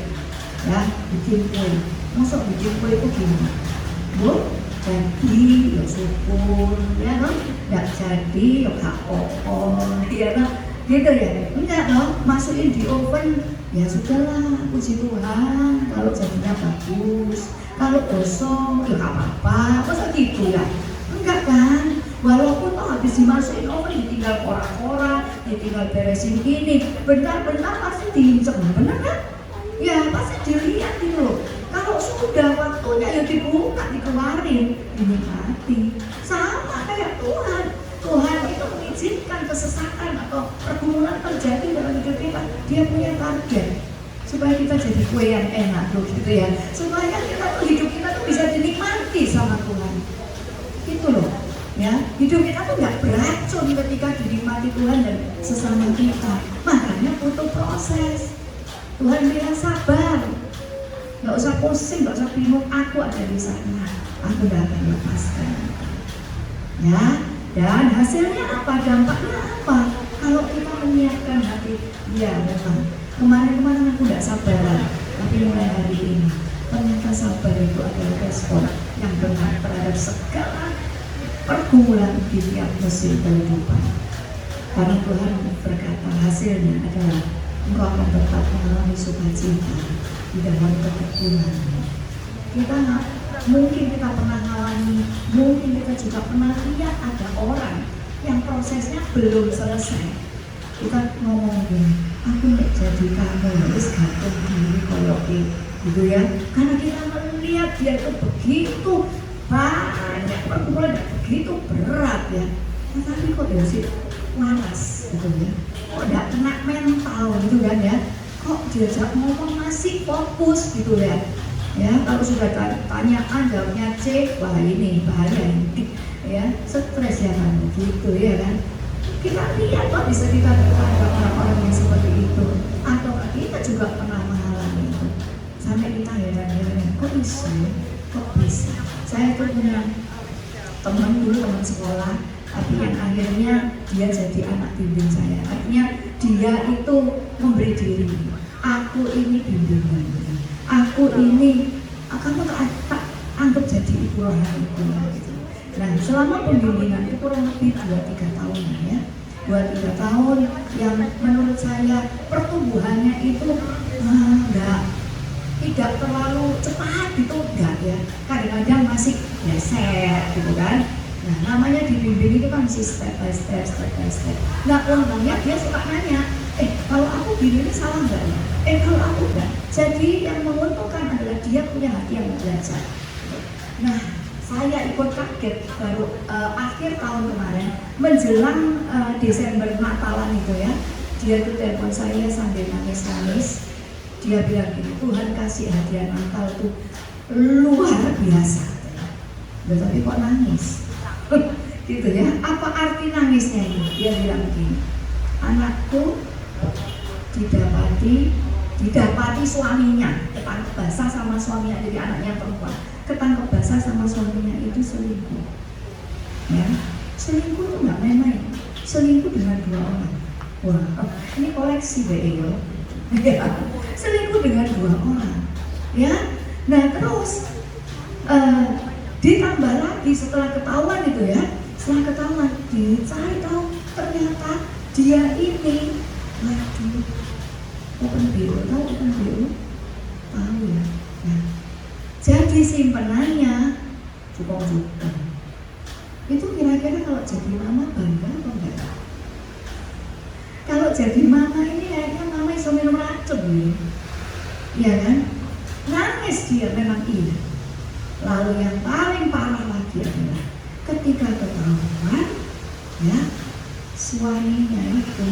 Speaker 1: bikin kue. Masuk bikin kue itu gimana? Bu, jadi ya syukur, ya kan? Nggak jadi, ya gak apa-apa, ya kan? Gitu ya? Enggak dong, masukin di oven, ya sudahlah, puji Tuhan, kalau jadinya bagus. Kalau gosong, ya gak apa-apa, masa gitu ya? Enggak kan? Walaupun toh habis dimasukin oven, ditinggal korak-korak, ditinggal beresin gini, bentar-bentar pasti diinjek, bener kan? Ya pasti dilihat gitu loh. Kalau sudah waktunya ya dibuka, dikeluarin, dinikmati. Sama kayak Tuhan. Tuhan itu mengizinkan kesesakan atau pergumulan terjadi dalam hidup kita. Dia punya target supaya kita jadi kue yang enak loh gitu ya. Supaya kita tuh hidup kita tuh bisa dinikmati sama Tuhan. Gitu loh. Ya, hidup kita tuh nggak beracun ketika dinikmati Tuhan dan sesama kita. Makanya butuh proses. Tuhan bilang sabar. Nggak usah pusing, nggak usah bingung, aku ada di sana, aku tidak akan lepaskan. Ya, dan hasilnya apa? Dampaknya apa? Kalau kita menyiapkan hati, ya memang kemarin-kemarin aku tidak sabaran, tapi mulai hari ini ternyata sabar itu adalah respon yang benar terhadap segala pergumulan di tiap musim kehidupan. Karena Tuhan berkata hasilnya adalah engkau akan tetap mengalami sukacita di dalam ketekunan. Kita mungkin kita pernah mengalami, mungkin kita juga pernah lihat ada orang yang prosesnya belum selesai. Kita ngomong gini, aku nek jadi kamu harus gantung diri kalau gitu ya. Karena kita melihat dia itu begitu banyak pergumulan, begitu berat ya. Tetapi kok dia sih waras gitu ya. Kok tidak kena mental gitu kan ya. Kok diajak ngomong masih fokus gitu ya. Ya, kalau sudah tanya jawabnya C, wah ini bahaya ini. Ya, stres ya kan gitu ya kan.
Speaker 2: Kita lihat kok di sekitar kita ada orang-orang yang seperti itu, atau kita juga pernah mengalami itu. Sampai kita heran-heran, kok bisa? Kok bisa? Saya tuh punya teman dulu, teman sekolah, tapi yang akhirnya dia jadi anak bimbing saya. Artinya dia itu memberi diri. Aku ini bimbingan. Aku ini, kamu tak anggap jadi ibu rohaniku gitu. Nah, selama pembimbingan itu kurang lebih 2-3 tahun ya. 2-3 tahun yang menurut saya pertumbuhannya itu tidak terlalu cepat gitu, enggak ya. Kadang-kadang masih geser gitu kan. Nah, namanya dibimbing itu kan mesti step by step. Nah, orangnya dia suka nanya, kalau aku gini ini salah enggak ya? Kalau aku enggak. Jadi yang menguntungkan adalah dia punya hati yang belajar. Nah, saya ikut kaget baru akhir tahun kemarin menjelang Desember Natalan itu ya, dia tuh telepon saya sambil nangis. Dia bilang gini, Tuhan kasih hadiah Natal tuh luar biasa. Tapi kok nangis? Gitu ya. Apa arti nangisnya ini? Dia bilang gini, anakku didapati suaminya ketangkep basah sama suaminya, jadi anaknya perempuan ketangkep basah sama suaminya itu selingkuh. Ya, selingkuh itu nggak main-main. Selingkuh dengan 2 orang. Wah, ini koleksi BEO. Ya, selingkuh dengan 2 orang. Ya, nah terus ditambah lagi setelah ketahuan itu ya, dicari tahu ternyata dia ini, waduh, open BO, tahu open BO? Tahu ya. Nah, jadi simpenannya juta. Itu kira-kira kalau jadi mama bangga apa enggak? Kalau jadi mama ini kayaknya mama bisa minum racun nih, iya kan? Nangis dia memang iya. Lalu yang paling parah lagi adalah ketika ketahuan, ya suaminya itu,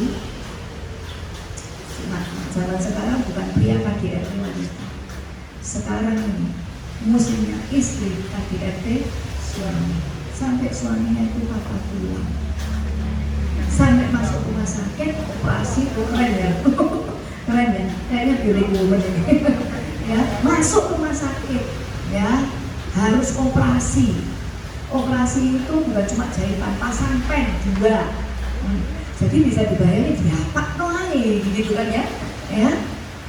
Speaker 2: zaman sekarang bukan pria KDRT wanita. Sekarang ini musimnya istri KDRT suami. Sampai suaminya itu patah tulang, sampai masuk rumah sakit, operasi, keren ya, kayaknya beauty woman ini. Ya, masuk rumah sakit, ya harus operasi. Operasi itu bukan cuma jahitan, pasang pen juga. Jadi bisa dibayangin diapak noai, gitu kan ya.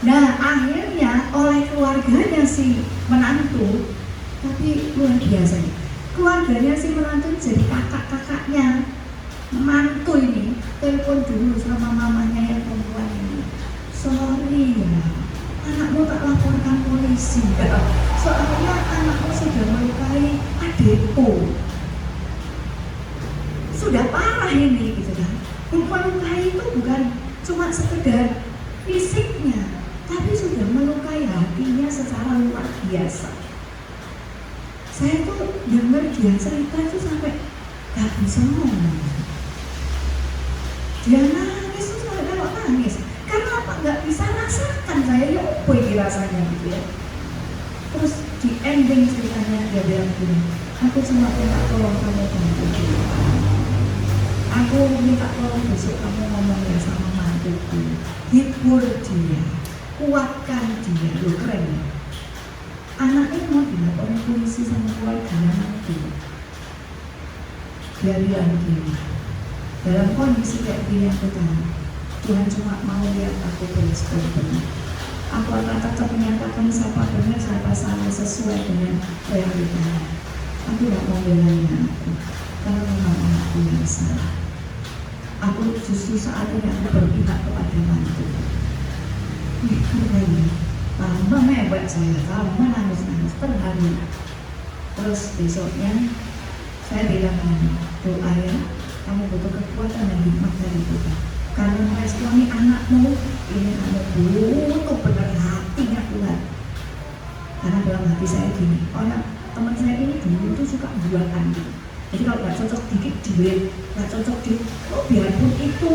Speaker 2: Nah akhirnya oleh keluarganya si menantu, tapi luar biasa nih. Keluarganya si menantu jadi kakak-kakaknya menantu ini telepon dulu sama mamanya yang perempuan ini. Sorry ya, anakmu tak laporkan polisi ya. Soalnya anakmu sudah melukai adikku. Sudah parah ini gitu kan. Melukai itu bukan cuma sekedar fisiknya, tapi sudah melukai hatinya secara luar biasa. Saya tuh dengar dia cerita itu sampai gak bisa ngomong. Dia nangis tuh sampai kalau nangis. Karena apa? Gak bisa rasakan saya ya apa ini rasanya gitu ya. Terus di ending ceritanya dia bilang gini, aku cuma minta tolong kamu bantu dia. Aku minta tolong besok kamu ngomong ya sama mantuku, hibur dia, kuatkan dia. Loh keren ya. Anaknya mau dilaporin polisi sama keluarganya nanti. Dia bilang gini, dalam kondisi kayak gini aku tahu Tuhan cuma mau lihat aku berespon benar. Aku akan tetap menyatakan siapa benar, siapa salah sesuai dengan realitanya. Aku tidak mau belain aku, karena memang anakku yang salah. Aku justru saat ini aku berpihak kepada mantu. Keren. Tambah mewek saya, tambah nangis-nangis terharu. Terus besoknya saya bilang, doa ya, kamu butuh kekuatan dan hikmat dari Tuhan. Karena meresponi anakmu, ini kamu butuh benar hatinya Tuhan. Karena dalam hati saya gini, orang teman saya ini dulu tuh suka buat anjing. Jadi kalau nggak cocok dikit duit, nggak cocok dikit, oh biarpun itu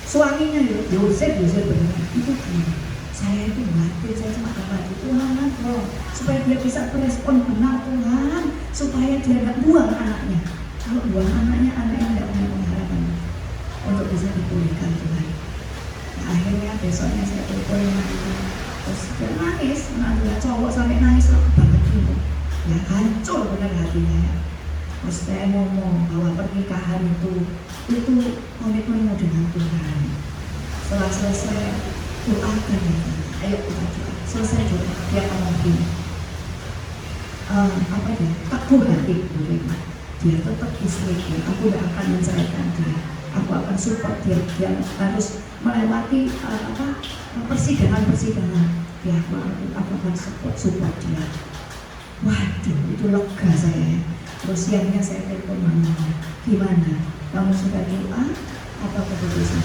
Speaker 2: suaminya Yosef benar itu gini. Saya itu batin, saya cuma mati Tuhan loh, supaya dia bisa berespon benar Tuhan, supaya dia nggak buang anaknya. Kalau buang anaknya tidak punya pengharapan.
Speaker 1: bisa dipulihkan Tuhan. Nah, akhirnya besoknya saya telepon lagi, terus dia nangis, cowok sampai nangis banget gitu. Ya hancur benar hatinya ya. Terus saya ngomong bahwa pernikahan itu komitmenmu dengan Tuhan. Setelah selesai doakan ya, ayo kita doa. Selesai doa, dia ngomong gini, teguh hati dia tetap istriku, aku tidak akan menceraikan dia, aku akan support dia harus melewati persidangan ya, aku akan support dia. Waduh, itu lega saya. Terus siangnya saya telepon mamanya, gimana, kamu sudah doa atau keputusan?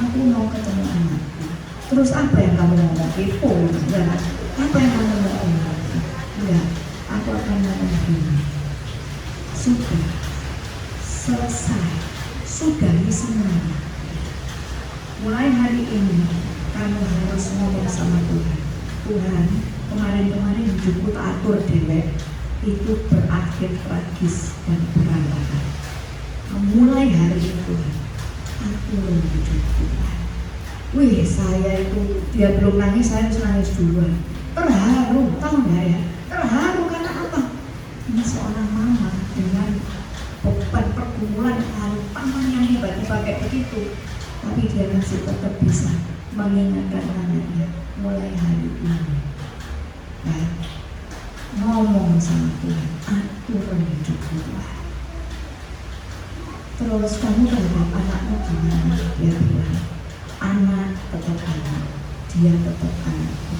Speaker 1: Aku mau ketemu anakku. Terus apa yang kamu mau kepo? Ya, apa yang kamu mau omong? Ya, aku akan ngomong gini, sudah selesai, sudahi semuanya. Mulai hari ini kamu harus ngomong sama Tuhan. Tuhan, kemarin hidupku tak atur dewek, itu berakhir tragis dan berantakan. Mulai hari ini Tuhan, atur hidupku. Wih, saya itu, dia belum nangis, saya harus nangis duluan. Terharu, tahu nggak ya? Terharu karena apa? Ini seorang mama dengan beban pergumulan tantangan yang tiba-tiba kayak begitu, tapi dia masih tetap bisa mengingatkan anaknya mulai hari ini. Ya, ngomong sama Tuhan, atur hidupku Tuhan. Terus kamu terhadap anakmu gimana? Dia bilang, anak tetap anak, dia tetap anakku.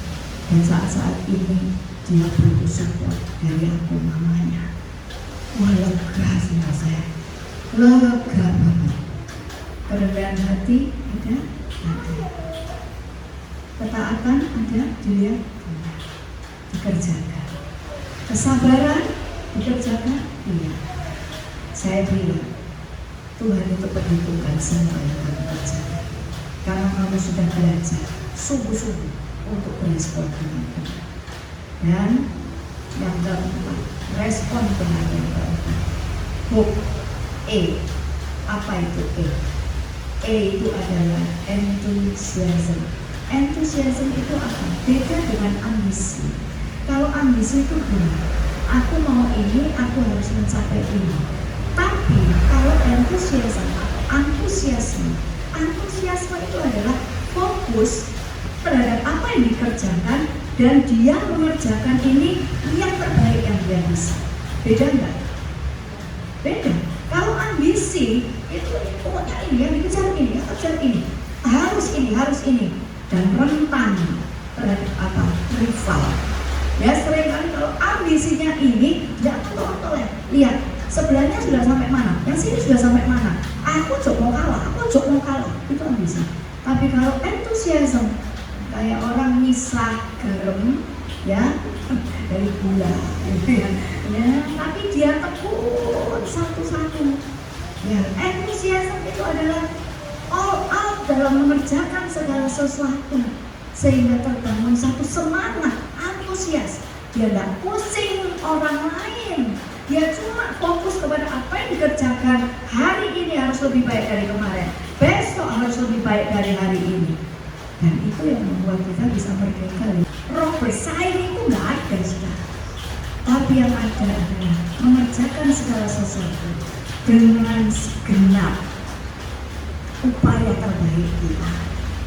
Speaker 1: Dan saat-saat ini dia butuh support dari aku mamanya. Wah, lega sih saya, lega banget. Kerendahan hati ada, ketaatan ada, dilihat, dikerjakan. Kesabaran dikerjakan, iya. Saya bilang, Tuhan itu perhitungkan semua yang kamu kerjakan. Karena kamu sudah belajar sungguh-sungguh untuk merespon dengan Tuhan. Dan yang keempat, respon dengan yang keempat. Hope, apa itu E? E itu adalah enthusiasm. Enthusiasm itu apa? Beda dengan ambisi. Kalau ambisi itu benar, aku mau ini, aku harus mencapai ini. Tapi kalau antusiasme itu adalah fokus terhadap apa yang dikerjakan dan dia mengerjakan ini yang terbaik yang dia bisa. Beda enggak? Beda. Kalau ambisi itu pokoknya ini yang dikejar ini, yang kejar ini, harus ini dan rentan terhadap apa? Rival. Ya, seringkali kalau ambisinya ini jangan tolong lihat sebelahnya sudah sampai mana, yang sini sudah sampai mana. Aku mau kalah, itu ambisi. Tapi kalau entusiasm, kayak orang misah garam, ya, dari gula, gitu ya. Tapi dia tekun satu-satu. Ya, entusiasm itu adalah all out dalam mengerjakan segala sesuatu, sehingga terbangun satu semangat, antusias. Dia tidak pusing orang lain. Dia cuma fokus kepada apa yang dikerjakan. Hari ini harus lebih baik dari kemarin, besok harus lebih baik dari hari ini. Dan itu yang membuat kita bisa merdeka. Roh bersaing itu nggak ada sudah. Tapi yang ada adalah mengerjakan segala sesuatu dengan segenap upaya terbaik kita.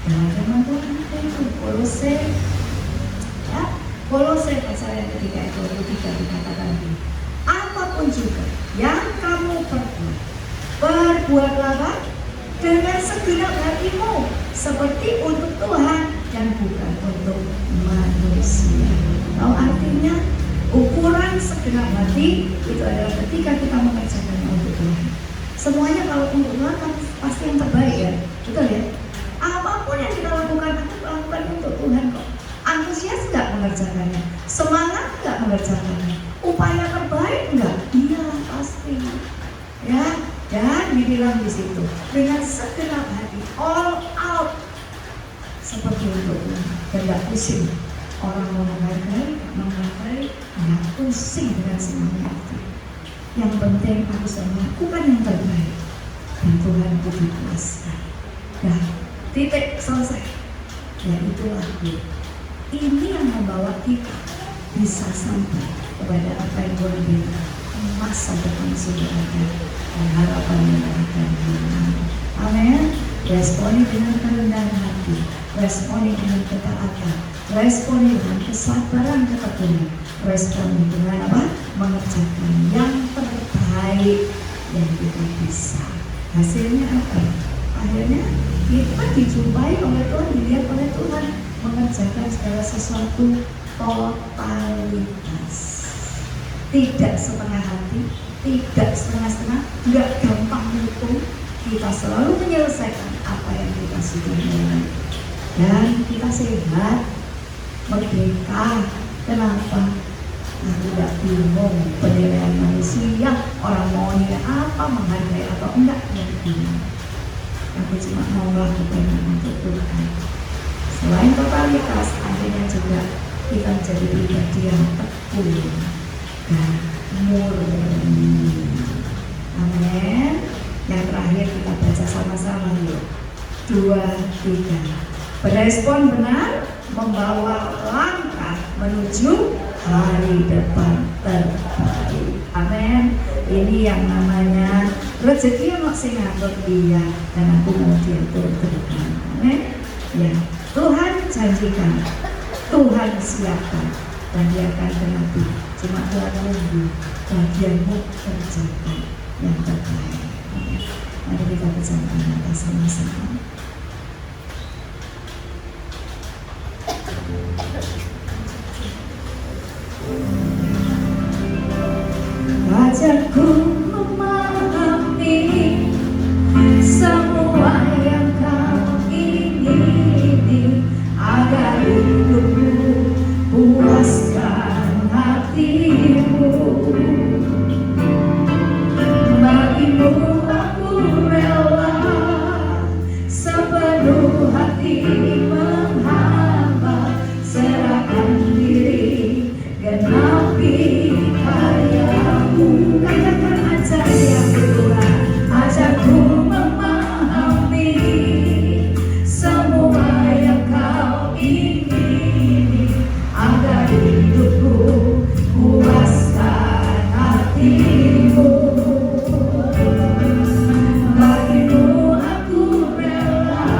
Speaker 1: Dalam firman Tuhan itu Kolose pasal yang ketiga itu 23 dikatakan begini, apapun juga yang kamu perbuatlah dengan segenap hatimu, seperti untuk Tuhan dan bukan untuk manusia. Tahu artinya? Ukuran segenap hati itu adalah ketika kita mengerjakannya untuk Tuhan. Semuanya kalau untuk Tuhan kan pasti yang terbaik ya, betul ya? Apapun yang kita lakukan, aku lakukan untuk Tuhan kok. Antusias nggak mengerjakannya, semangat nggak mengerjakannya, upaya terbaik nggak? Iya pasti. Ya, dan dibilang di situ dengan segenap hati, all out, seperti untuk Tuhan. Dan nggak pusing orang mau menghargai, nggak pusing dengan semuanya itu. Yang penting aku bisa melakukan yang terbaik
Speaker 2: dan Tuhan itu kuasa. Nah, titik selesai. Ya itulah dia. Ini yang membawa kita bisa sampai kepada apa yang Tuhan bilang. Masa depan sudah ada dan harapan yang akan hilang. Amin. Responi dengan kerendahan hati, responi dengan ketaatan, responi dengan kesabaran ketekunan, responi dengan apa? Mengerjakan yang terbaik yang kita bisa. Hasilnya apa? Akhirnya kita dijumpai oleh Tuhan, dilihat oleh Tuhan mengerjakan segala sesuatu totalitas. Tidak setengah hati, tidak setengah-setengah, nggak gampang menghitung. Kita selalu menyelesaikan apa yang kita sudah mulai. Dan kita sehat, merdeka. Kenapa? Aku tidak bingung penilaian manusia, orang mau nilai apa, menghargai apa enggak, yang bingung. Aku cuma mau melakukan untuk Tuhan. Selain totalitas, akhirnya juga kita menjadi pribadi yang tekun dan murni. Amin. Yang terakhir kita baca sama-sama yuk. 2, 3. Berespon benar membawa langkah menuju hari depan terbaik. Amin. Ini yang namanya rezeki yang sing ngatur dia dan aku mau diatur Tuhan. Amin. Ya, Tuhan janjikan, Tuhan siapkan dan dia akan genapi. Cuma Tuhan menunggu bagianmu kerjakan yang terbaik. Amin. Mari kita bersama-sama sama-sama. Wajahku memahami semua yang kau ingini agar hidupku puaskan hatimu. Bagimu aku rela sepenuh hati menghamba, serahkan diri genapi karyamu. Katakan ajar yang Tuhan, ajarku memahami semua yang kau ingini agar hidupku puaskan hatimu. Bagimu aku rela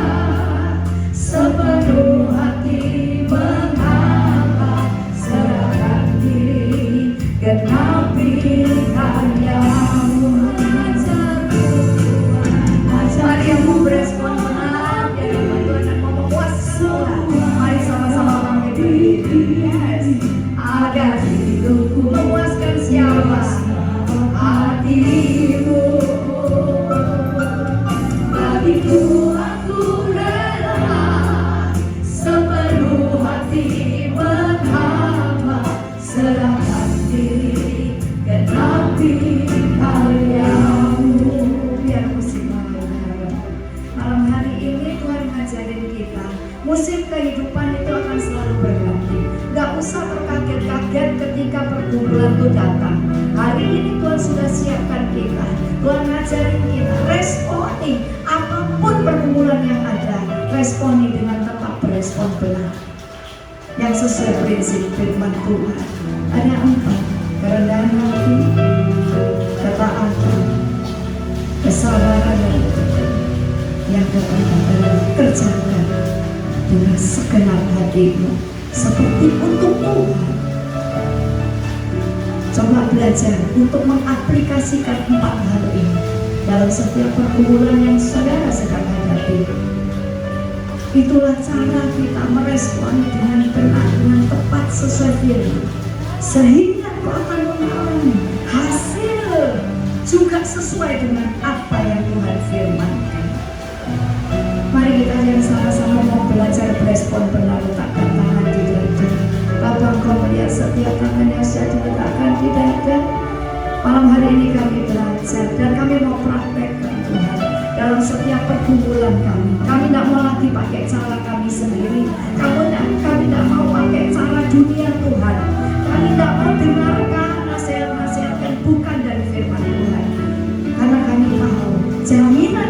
Speaker 2: sepenuh hati menghamba, serahkan diri genapi karyamu. Mari yang mau berespon benar dari Tuhan dan mau memuaskan. Mari sama-sama kami yes. Agar hidupku memuaskan siapa? Hatimu. Bagiku aku rela sepenuh hati menghamba, serahkan diri genapi karyamu. Biar musim malam hari ini Tuhan ngajarin kita, musim kehidupan itu akan selalu berganti. Gak usah terkaget-kaget ketika pergumulan itu datang. Hari ini Tuhan sudah siapkan kita. Tuhan ngajarin kita, responi apapun pergumulan yang ada, responi dengan tetap berespon benar yang sesuai prinsip firman Tuhan. Ada 4: kerendahan hati, ketaatan, kesabaran, dan yang keempat adalah kerjakan dengan segenap hatimu seperti untuk Tuhan. Coba belajar untuk mengaplikasikan 4 hal ini dalam setiap pergumulan yang saudara sedang hadapi. Itulah cara kita merespon dengan benar, dengan tepat sesuai firman, sehingga kau akan mengalami hasil juga sesuai dengan apa yang Tuhan firmankan. Mari kita yang sama-sama mau belajar berespon benar, letakkan tangan di dada. Bapak, Engkau melihat setiap tangan yang sudah diletakkan di dada. Malam hari ini kami belajar dan kami mau praktekkan Tuhan dalam setiap pergumulan kami. Kami tidak mau lagi pakai cara kami sendiri. Kami tidak mau pakai cara dunia Tuhan. Kami tidak mau dengarkan nasihat-nasihat yang bukan dari firman Tuhan. Karena kami tahu jaminan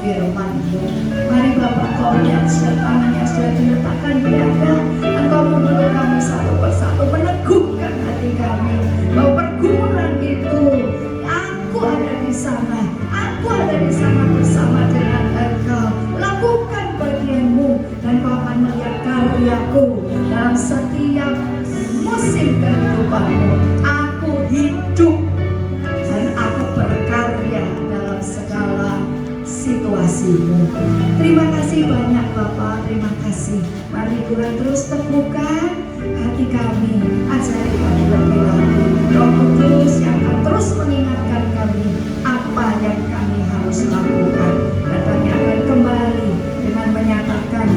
Speaker 1: firman-Mu. Mari Bapa, Kau lihat setiap tangan yang sudah diletakkan di dada. Engkau memeluk kami satu persatu, meneguhkan hati kami bahwa pergumulan itu, aku ada di sana, aku ada di sana bersama dengan Engkau. Lakukan bagian-Mu dan Kau akan melihat karyaku dalam setiap musim kehidupanmu. Aku hidup dan aku berkarya dalam segala situasimu. Terima kasih banyak Bapak, terima kasih. Mari Tuhan terus teguhkan hati kami, ajari kami lebih lagi. Roh Kudus yang akan terus mengingatkan kami apa yang kami harus lakukan, dan kami akan kembali dengan menyatakan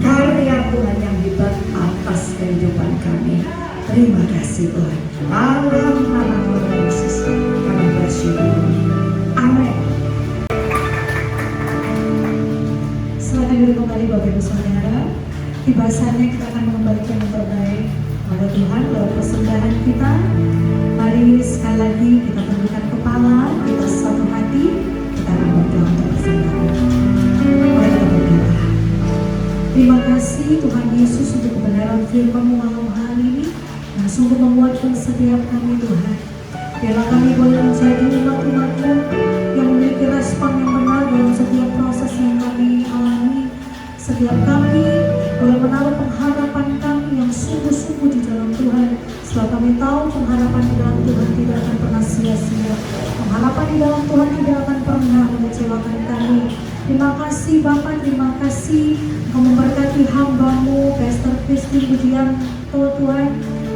Speaker 1: karya Tuhan yang hebat atas kehidupan kami. Terima kasih Tuhan. Dalam nama Tuhan Yesus kami bersyukur. Amin.
Speaker 2: Silakan duduk kembali Bapak Ibu Saudara. Tiba saatnya kita akan mengembalikan yang terbaik pada Tuhan lewat persembahan kita. Mari sekali lagi kita tundukkan kepala, kita satu hati, kita akan berdoa untuk persembahan. Mari kita berdoa. Terima kasih Tuhan Yesus untuk kebenaran firman-Mu malam hari ini yang sungguh menguatkan setiap kami Tuhan. Biarlah kami boleh menjadi umat-umat-Mu yang memiliki respon yang benar dalam setiap proses yang kami alami. Setiap kami boleh menaruh pengharapan kami yang sungguh-sungguh di dalam Tuhan. Sebab kami tahu pengharapan di dalam Tuhan tidak akan pernah sia-sia. Pengharapan di dalam Tuhan tidak akan pernah mengecewakan kami. Terima kasih Bapak, terima kasih Engkau memberkati hamba-Mu Pastor Christine Budianto Tuhan,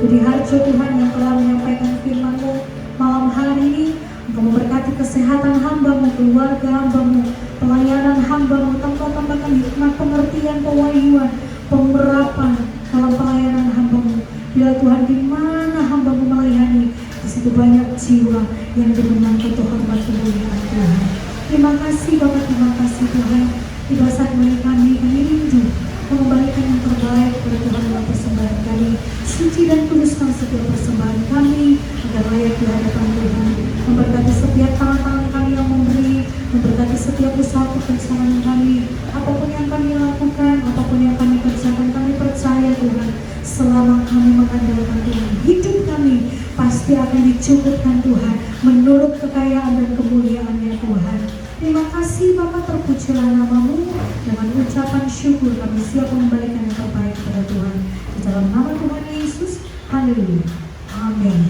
Speaker 2: Budi Harjo Tuhan yang telah menyampaikan firman-Mu malam hari ini. Engkau memberkati kesehatan hamba-Mu, keluarga hamba-Mu, pelayanan hamba-Mu, tambahkan hikmat, pengertian, pewahyuan, pemerapan dalam pelayanan hamba-Mu. Bila Tuhan di mana hamba-Mu melayani, di situ banyak jiwa yang dimenangkan untuk hormat kemuliaan Tuhan. Terima kasih Bapak, terima kasih Tuhan. Tiba saat kami rindu mengembalikan yang terbaik kepada Tuhan dalam persembahan kami. Suci dan kuduskan setiap persembahan kami agar layak di hadapan Tuhan. Memberkati setiap tangan-tangan kami yang memberi, memberkati setiap usaha pekerjaan kami. Apapun yang kami lakukan, apapun yang kami kerjakan, kami percaya Tuhan, selama kami mengandalkan Tuhan, hidup kami pasti akan dicukupkan Tuhan menurut kekayaan dan kemuliaan-Nya Tuhan. Terima kasih Bapak, terpujilah nama-Mu. Dengan ucapan syukur kami siap memberikan yang terbaik kepada Tuhan. Di dalam nama Tuhan Yesus, haleluya, amin.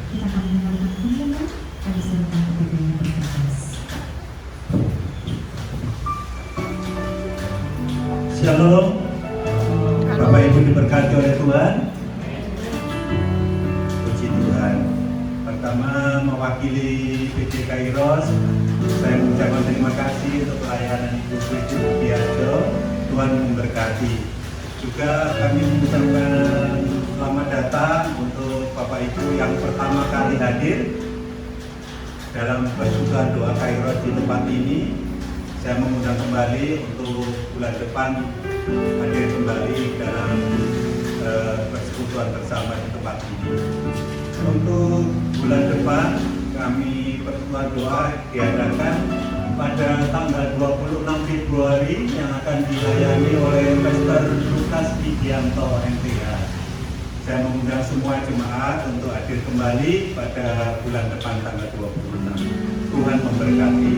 Speaker 2: Kita akan mendengarkan firman, kami serahkan kepada Yang berkuasa.
Speaker 3: Shalom, Bapak Ibu diberkati oleh Tuhan. Puji Tuhan. Pertama mewakili PT Kairos, saya mengucapkan terima kasih untuk pelayanan Ibu Budiarjo. Tuhan memberkati. Juga kami mengucapkan selamat datang untuk Bapak Ibu yang pertama kali hadir dalam persekutuan doa Kairos di tempat ini. Saya mengundang kembali untuk bulan depan hadir kembali dalam persekutuan bersama di tempat ini. Untuk bulan depan kami persekutuan doa diadakan pada tanggal 26 Februari yang akan dilayani oleh Pastor Lukas Widianto MPH. Saya mengundang semua jemaat untuk hadir kembali pada bulan depan tanggal 26. Tuhan memberkati.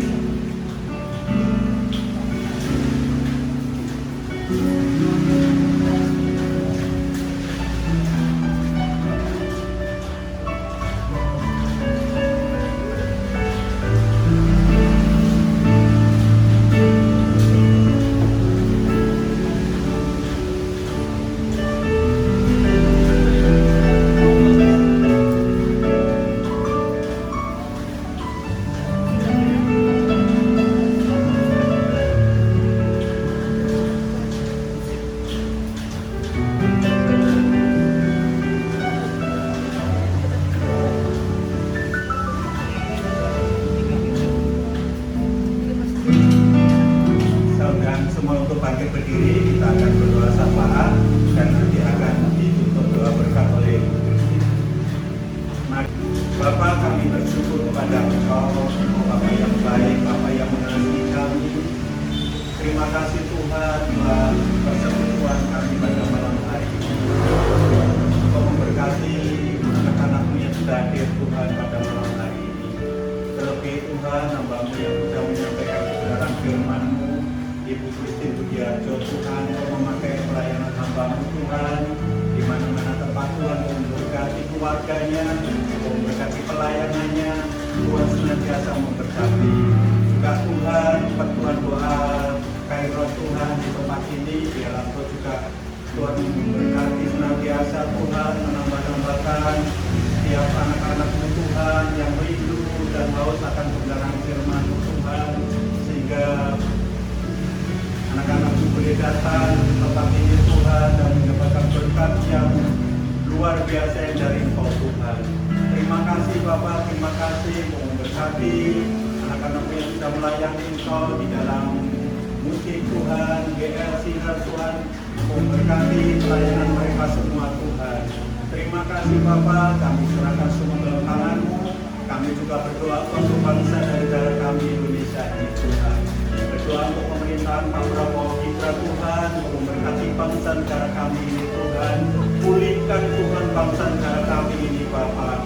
Speaker 3: Bapak, kami bersyukur kepada Engkau, Bapak yang baik, Bapak yang mengasihi kami, ini, biar Engkau juga Tuhan memberkati senantiasa Tuhan, menambah-nambahkan setiap anak-anak-Mu Tuhan yang rindu dan haus akan kebenaran firman-Mu Tuhan, sehingga anak-anak-Mu boleh datang ke tempat ini Tuhan dan mendapatkan berkat yang luar biasa yang dari Engkau Tuhan. Terima kasih Bapak, terima kasih memberkati anak-anak-Mu yang sudah melayani Engkau di dalam musik Tuhan, GL Sinar Tuhan, memberkati pelayanan mereka semua Tuhan. Terima kasih Bapak, kami serahkan semua dalam tangan-Mu. Kami juga berdoa untuk bangsa dan negara kami Indonesia ini Tuhan. Berdoa untuk pemerintahan Pak Prabowo Gibran Tuhan, memberkati bangsa negara kami ini Tuhan. Pulihkan Tuhan bangsa negara kami ini Bapak.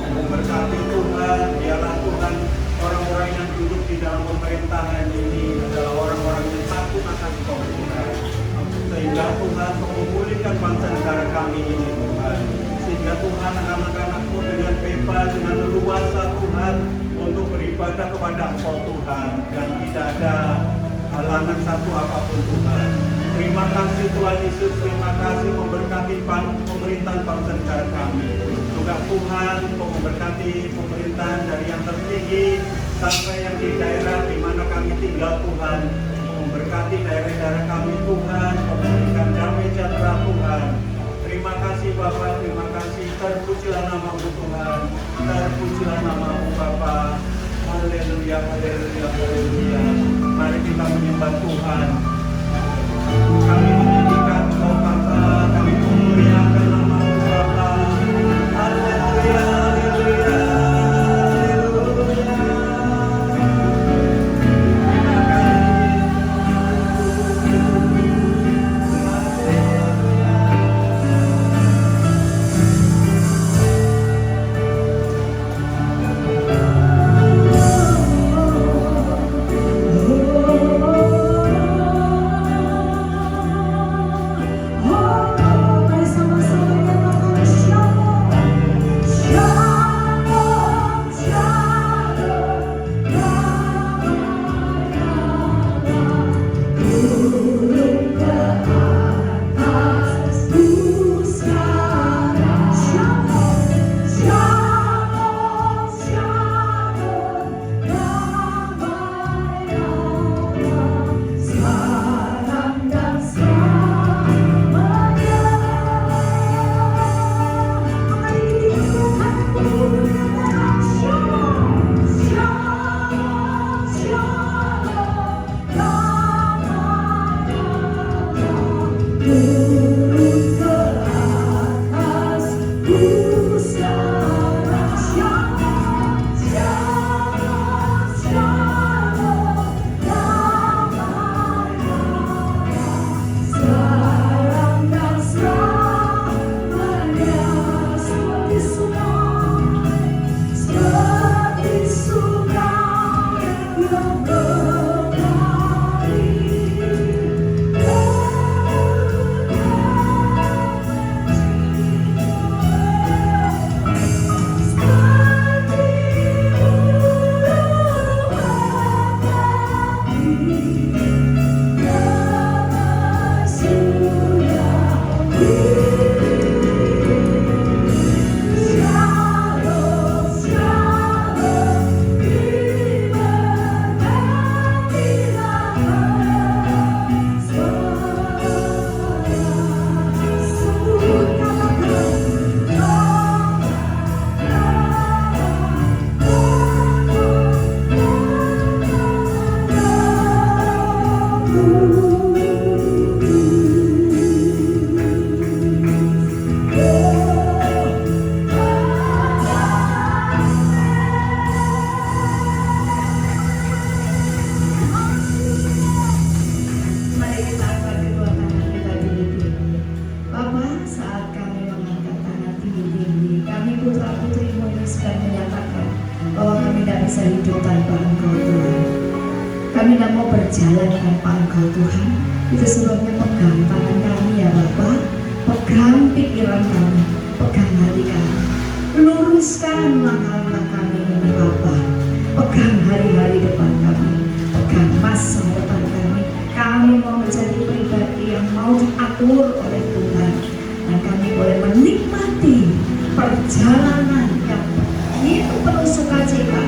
Speaker 3: Memberkati Tuhan, biarlah Tuhan orang-orang yang duduk di dalam pemerintahan ini adalah orang-orang yang takut akan Engkau Tuhan. Sehingga Tuhan memulihkan bangsa negara kami ini Tuhan. Sehingga Tuhan anak-anak-Mu dengan bebas, dengan leluasa Tuhan untuk beribadah kepada Engkau Tuhan. Dan tidak ada halangan satu apapun Tuhan. Terima kasih Tuhan Yesus, terima kasih memberkati pemerintahan bangsa negara kami. Juga Tuhan memberkati pemerintahan dari yang tertinggi sampai yang di daerah di mana kami tinggal Tuhan. Memberkati daerah-daerah kami Tuhan, memberikan damai sejahtera Tuhan. Terima kasih Bapak, terima kasih. Terpujilah nama-Mu Tuhan, terpujilah nama-Mu Bapa. Haleluya, haleluya, haleluya. Mari kita menyembah Tuhan. Kami menyanyikan Engkau Bapa, kami memuliakan nama-Mu Bapa. Haleluya, haleluya, haleluya.
Speaker 2: bisa hidup tanpa Engkau Tuhan. Kami tidak mau berjalan tanpa Engkau Tuhan. Itu sebabnya pegang tangan kami ya Bapa, pegang pikiran kami, pegang hati kami, luruskan langkah-langkah kami ini Bapa, pegang hari-hari depan kami, pegang masa depan kami. Kami mau menjadi pribadi mau diatur oleh Tuhan. Dan kami boleh menikmati perjalanan yang begitu penuh sukacita,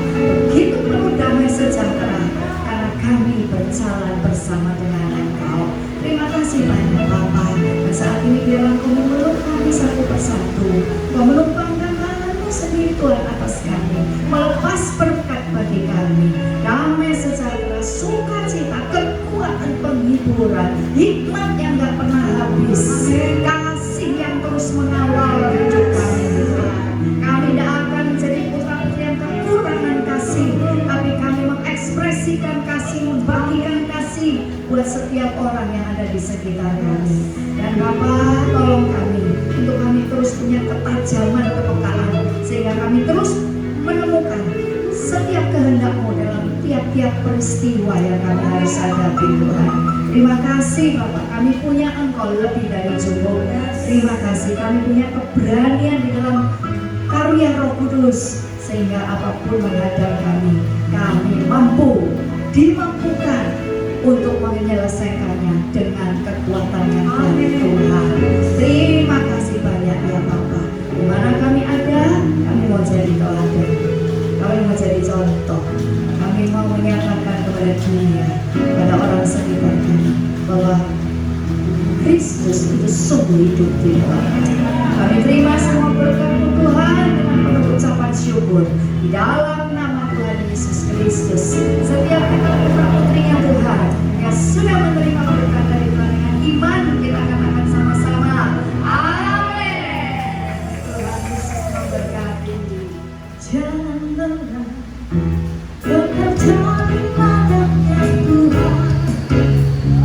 Speaker 2: begitu penuh damai sejahtera, karena kami berjalan bersama dengan Engkau. Terima kasih banyak Bapa. Dan saat ini biarlah Kau memeluk kami satu persatu. Kau menumpangkan tangan-Mu sendiri Tuhan atas kami, melepas berkat bagi kami, damai sejahtera, sukacita, kekuatan, penghiburan, hikmat yang gak pernah habis, kasih yang terus mengawal hidup kami Tuhan. Kami tidak akan menjadi putra-putri yang kekurangan kasih, tapi kami mengekspresikan kasih, membagikan kasih buat setiap orang yang ada di sekitar kami. Dan Bapa, tolong kami untuk kami terus punya ketajaman, kepekaan, sehingga kami terus menemukan setiap kehendak-Mu dalam tiap-tiap peristiwa yang kami harus hadapi Tuhan. Terima kasih Bapak, kami punya Engkau lebih dari cukup. Terima kasih, kami punya keberanian di dalam karunia Roh Kudus, sehingga apapun menghadap kami dimampukan untuk menyelesaikannya dengan kekuatan yang dari Tuhan. Terima kasih banyak ya Bapak. Di mana kami ada, kami mau jadi teladan, kami mau jadi contoh, kami mau menyatakan kepada dunia, kepada orang sekitar kami, bahwa Kristus itu sungguh hidup di dalam kami. Kami terima semua berkat Tuhan dengan penuh ucapan syukur di dalam nama Tuhan Yesus Kristus. Setiap kita putra-putrinya Tuhan yang sudah menerima berkat dari Tuhan dengan iman, kita katakan sama-sama amin. Tuhan Yesus memberkati. Jangan lelah bekerja di ladangnya Tuhan,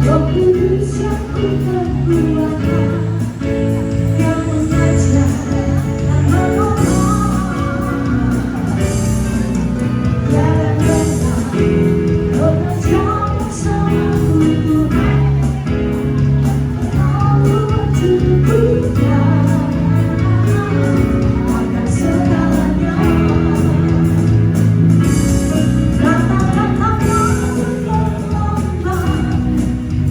Speaker 2: Roh Kudus yang berkuasa, yang mengajar dan menolong. Jangan lelah bekerja bersama Tuhan, lalu berjuang akan segalanya. Kata-kata yang berlomba,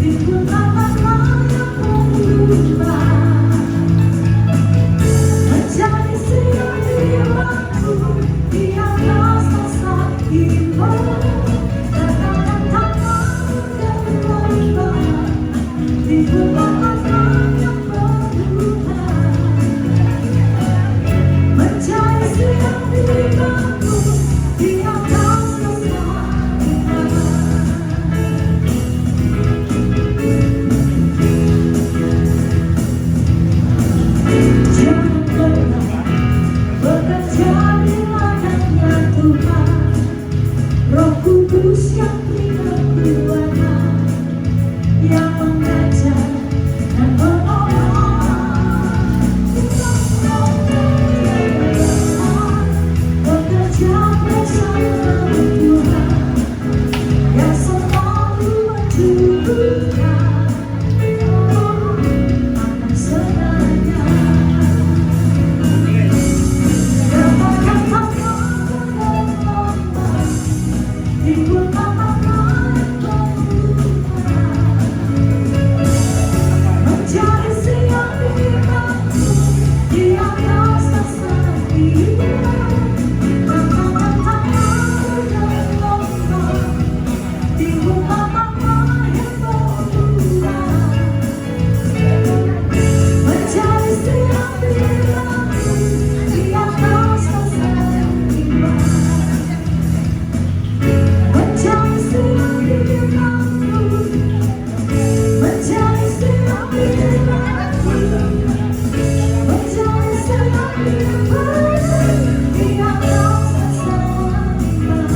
Speaker 2: digunakanlah yang berubah, menjadi siang diriku di atas masa hidup. Kata-kata yang berlomba, digunakanlah yang berubah, menjadi siang diriku di atas masa hidup. Jangan pernah bekerja di ladangnya Tuhan, Roh Kudus yang berkuasa, yang mengajar dan menolong. Bekerja bersama Tuhan, yang selalu menjadikan akan segalanya. Kata-kata yang berlomba, digunakanlah yang berubah, menjadi siang diriku di atas masa hidup. Kata-kata yang berlomba, digunakanlah yang berubah, menjadi siang diriku di atas masa hidup. Menjadi siang diriku, menjadi siang diriku, menjadi siang diriku di atas masa hidup.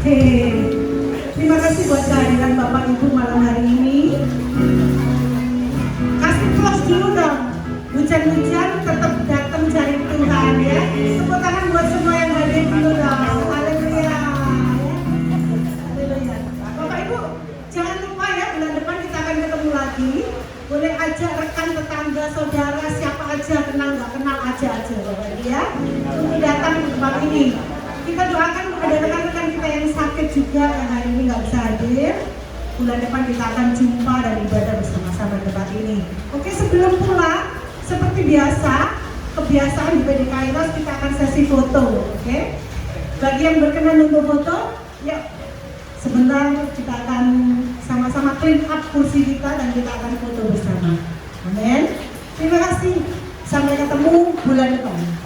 Speaker 1: Oke, terima kasih buat kehadiran Bapak Ibu malam hari ini. Kasih close dulu dong. Hujan-hujan tetap datang cari Tuhan ya. Tepuk tangan buat semua yang hadir dulu dong. Haleluya. Haleluya. Bapak Ibu juga yang hari ini nggak bisa hadir. Bulan depan kita akan jumpa dan ibadah bersama-sama di tempat ini. Oke, sebelum pulang, seperti biasa, kebiasaan di PD Kairos kita akan sesi foto. Oke, bagi yang berkenan untuk foto, yuk sebentar kita akan sama-sama clean up kursi kita dan kita akan foto bersama. Amin. Terima kasih. Sampai ketemu bulan depan.